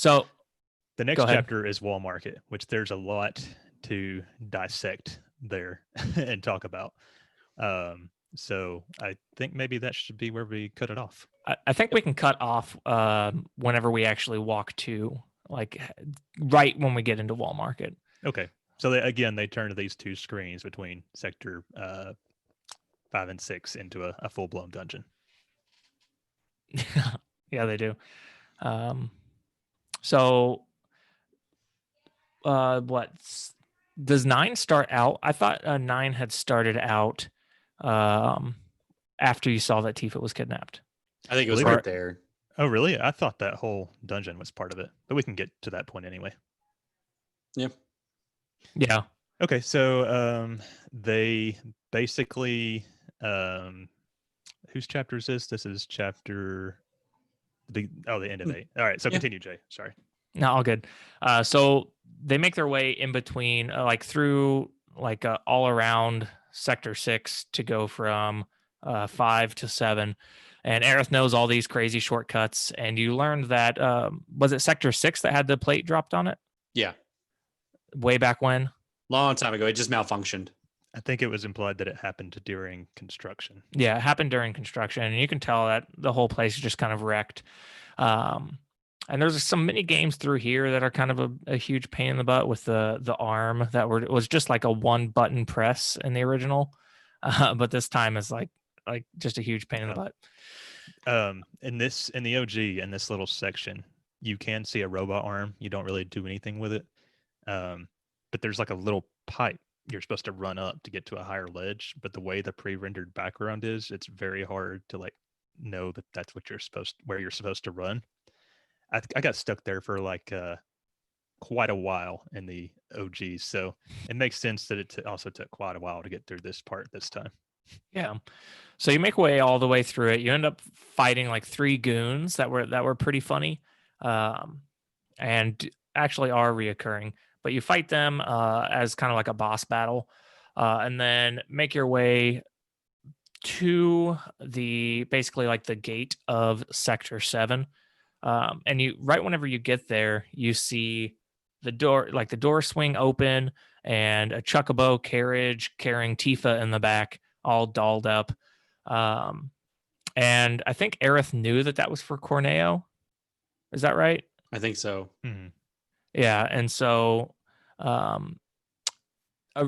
the next chapter is Wall Market, which there's a lot to dissect there and talk about. So I think maybe that should be where we cut it off. I think we can cut off whenever we actually walk to, like, right when we get into Wall Market. Okay. So they turn to these two screens between Sector 5 and 6 into a full-blown dungeon. Yeah, they do. So what does 9 start out? I thought 9 had started out after you saw that Tifa was kidnapped. I think it was right there. Oh, really? I thought that whole dungeon was part of it, but we can get to that point anyway. Yeah. Okay, so they basically whose chapter is this? This is chapter the end of 8. All right, so continue, Jay. Sorry. No, all good. So they make their way in between, like through like all around Sector 6 to go from 5 to 7. And Aerith knows all these crazy shortcuts. And you learned that, was it Sector 6 that had the plate dropped on it? Yeah. Way back when? Long time ago. It just malfunctioned. I think it was implied that it happened during construction. Yeah, it happened during construction. And you can tell that the whole place is just kind of wrecked. And there's some mini games through here that are kind of a huge pain in the butt with the arm that was just like a one button press in the original. But this time is like just a huge pain in the butt. In the OG, in this little section, you can see a robot arm. You don't really do anything with it. But there's like a little pipe you're supposed to run up to get to a higher ledge. But the way the pre-rendered background is, it's very hard to like know that that's what where you're supposed to run. I got stuck there for like quite a while in the OG, so it makes sense that it also took quite a while to get through this part this time. Yeah. So you make way all the way through it. You end up fighting like 3 goons that were pretty funny, and actually are reoccurring. But you fight them as kind of like a boss battle, and then make your way to basically like the gate of Sector 7. And right whenever you get there, you see the door swing open and a Chocobo carriage carrying Tifa in the back, all dolled up. And I think Aerith knew that was for Corneo. Is that right? I think so. Mm-hmm. Yeah. And so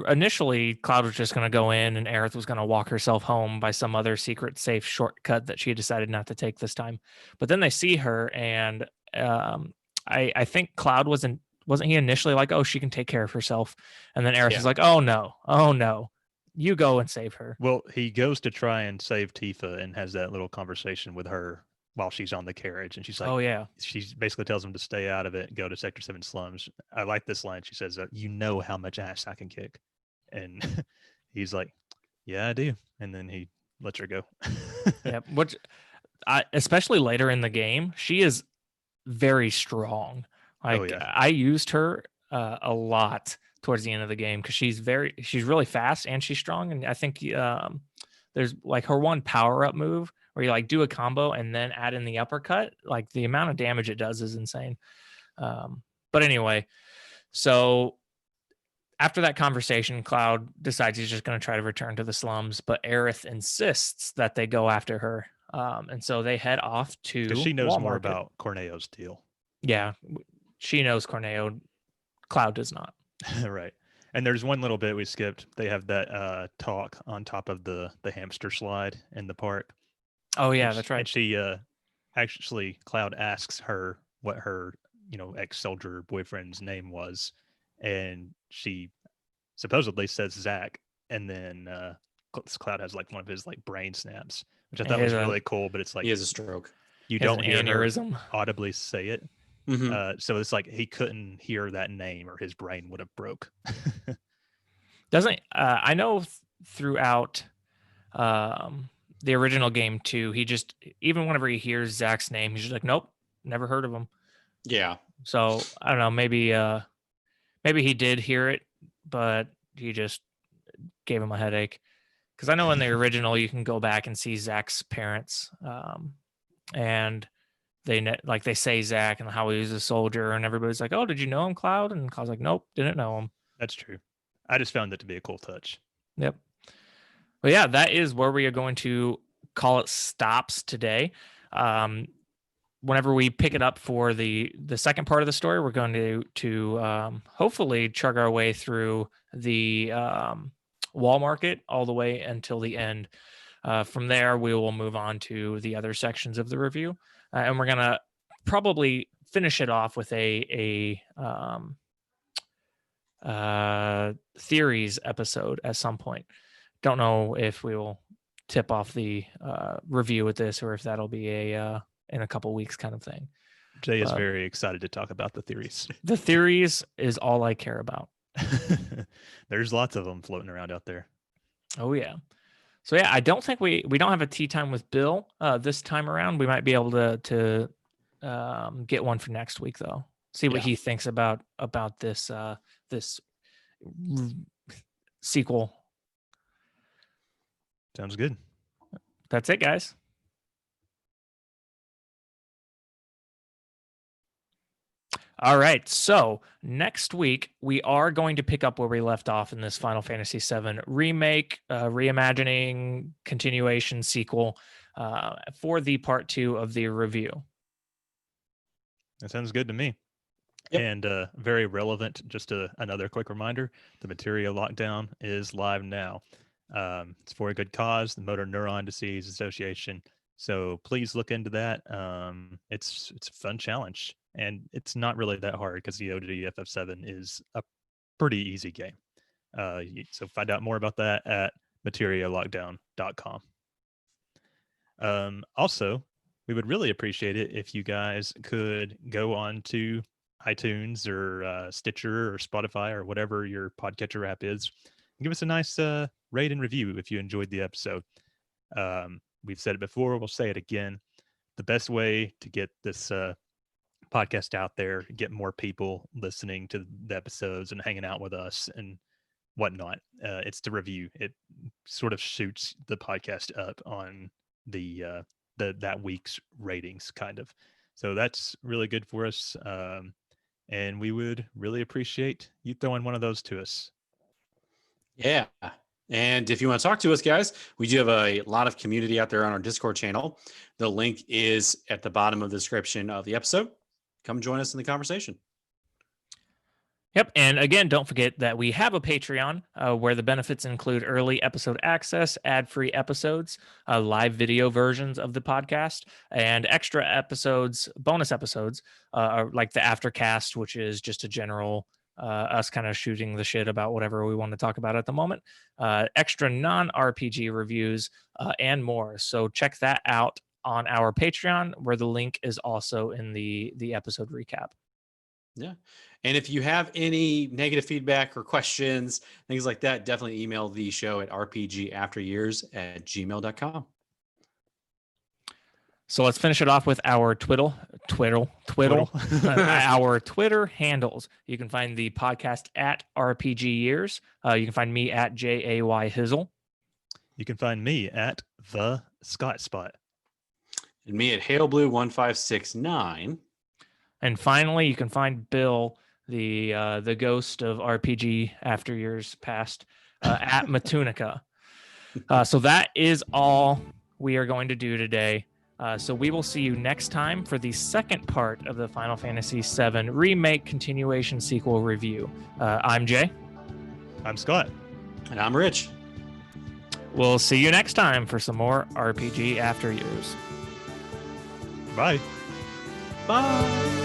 initially Cloud was just going to go in and Aerith was going to walk herself home by some other secret safe shortcut that she decided not to take this time. But then they see her, and I think Cloud wasn't he initially like, oh, she can take care of herself, and then Aerith is like, oh no, you go and save her. Well, he goes to try and save Tifa and has that little conversation with her while she's on the carriage, and she's like, oh yeah, she basically tells him to stay out of it, go to Sector 7 slums. I like this line. She says, you know how much ass I can kick. And he's like, yeah, I do. And then he lets her go. Yeah, which especially later in the game, she is very strong. Like, I used her a lot towards the end of the game because she's really fast and she's strong. And I think there's like her one power up move where you like do a combo and then add in the uppercut. Like the amount of damage it does is insane. But anyway, so after that conversation, Cloud decides he's just going to try to return to the slums, but Aerith insists that they go after her. And so they head off to she knows Wall more Market. about Corneo's deal. Yeah, she knows Corneo Cloud does not. Right. And there's one little bit we skipped. They have that talk on top of the hamster slide in the park. Oh yeah, And that's she, right. and she actually Cloud asks her what her ex-soldier boyfriend's name was, and she supposedly says Zach, and then Cloud has like one of his like brain snaps, which I thought was really cool. But it's like He has a stroke. you He has don't an hear aneurysm. her audibly say it. So it's like he couldn't hear that name, or his brain would have broke. Doesn't I know throughout the original game too, he just, even whenever he hears Zach's name, he's just like, nope, never heard of him. Yeah. So I don't know, maybe he did hear it, but he just gave him a headache. Because I know in the original you can go back and see Zach's parents, and they say Zach and how he was a soldier, and everybody's like, "Oh, did you know him, Cloud?" And Cloud's like, "Nope, didn't know him." That's true. I just found it to be a cool touch. Yep. But yeah, that is where we are going to call it stops today. Whenever we pick it up for the second part of the story, we're going to hopefully chug our way through the wall market all the way until the end. From there, we will move on to the other sections of the review, and we're gonna probably finish it off with a theories episode at some point. Don't know if we will tip off the review with this, or if that'll be a in a couple weeks kind of thing. Jay is very excited to talk about the theories. The theories is all I care about. There's lots of them floating around out there. Oh yeah. So yeah, I don't think we don't have a tea time with Bill this time around. We might be able to get one for next week though. See what he thinks about this this sequel. Sounds good. That's it, guys. All right, so next week we are going to pick up where we left off in this Final Fantasy VII remake, reimagining, continuation, sequel for the part 2 of the review. That sounds good to me. Yep. And very relevant, just another quick reminder, the Materia lockdown is live now. It's for a good cause, the Motor Neuron Disease Association. So please look into that. It's a fun challenge. And it's not really that hard because the OG FF7 is a pretty easy game. So find out more about that at materialockdown.com. Also, we would really appreciate it if you guys could go on to iTunes or Stitcher or Spotify or whatever your podcatcher app is, and give us a nice rate and review if you enjoyed the episode. We've said it before, we'll say it again. The best way to get this podcast out there, get more people listening to the episodes and hanging out with us and whatnot, it's to review. It sort of shoots the podcast up on the that week's ratings, kind of. So that's really good for us, and we would really appreciate you throwing one of those to us. Yeah. And if you want to talk to us, guys, we do have a lot of community out there on our Discord channel. The link is at the bottom of the description of the episode. Come join us in the conversation. Yep. And again, don't forget that we have a Patreon where the benefits include early episode access, ad-free episodes, live video versions of the podcast, and extra episodes, bonus episodes, like the Aftercast, which is just a general us kind of shooting the shit about whatever we want to talk about at the moment, extra non-RPG reviews, and more. So check that out on our Patreon, where the link is also in the episode recap. Yeah. And if you have any negative feedback or questions, things like that, definitely email the show at rpgafteryears@gmail.com. So let's finish it off with our Twitter, our Twitter handles. You can find the podcast at RPG Years. You can find me at JAY Hizzle. You can find me at the Scott Spot. And me at HaleBlue1569. And finally, you can find Bill, the ghost of RPG After Years Past, at Matunica. So that is all we are going to do today. So we will see you next time for the second part of the Final Fantasy VII Remake Continuation Sequel review. I'm Jay. I'm Scott. And I'm Rich. We'll see you next time for some more RPG After Years. Bye. Bye.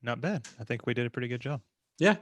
Not bad. I think we did a pretty good job. Yeah.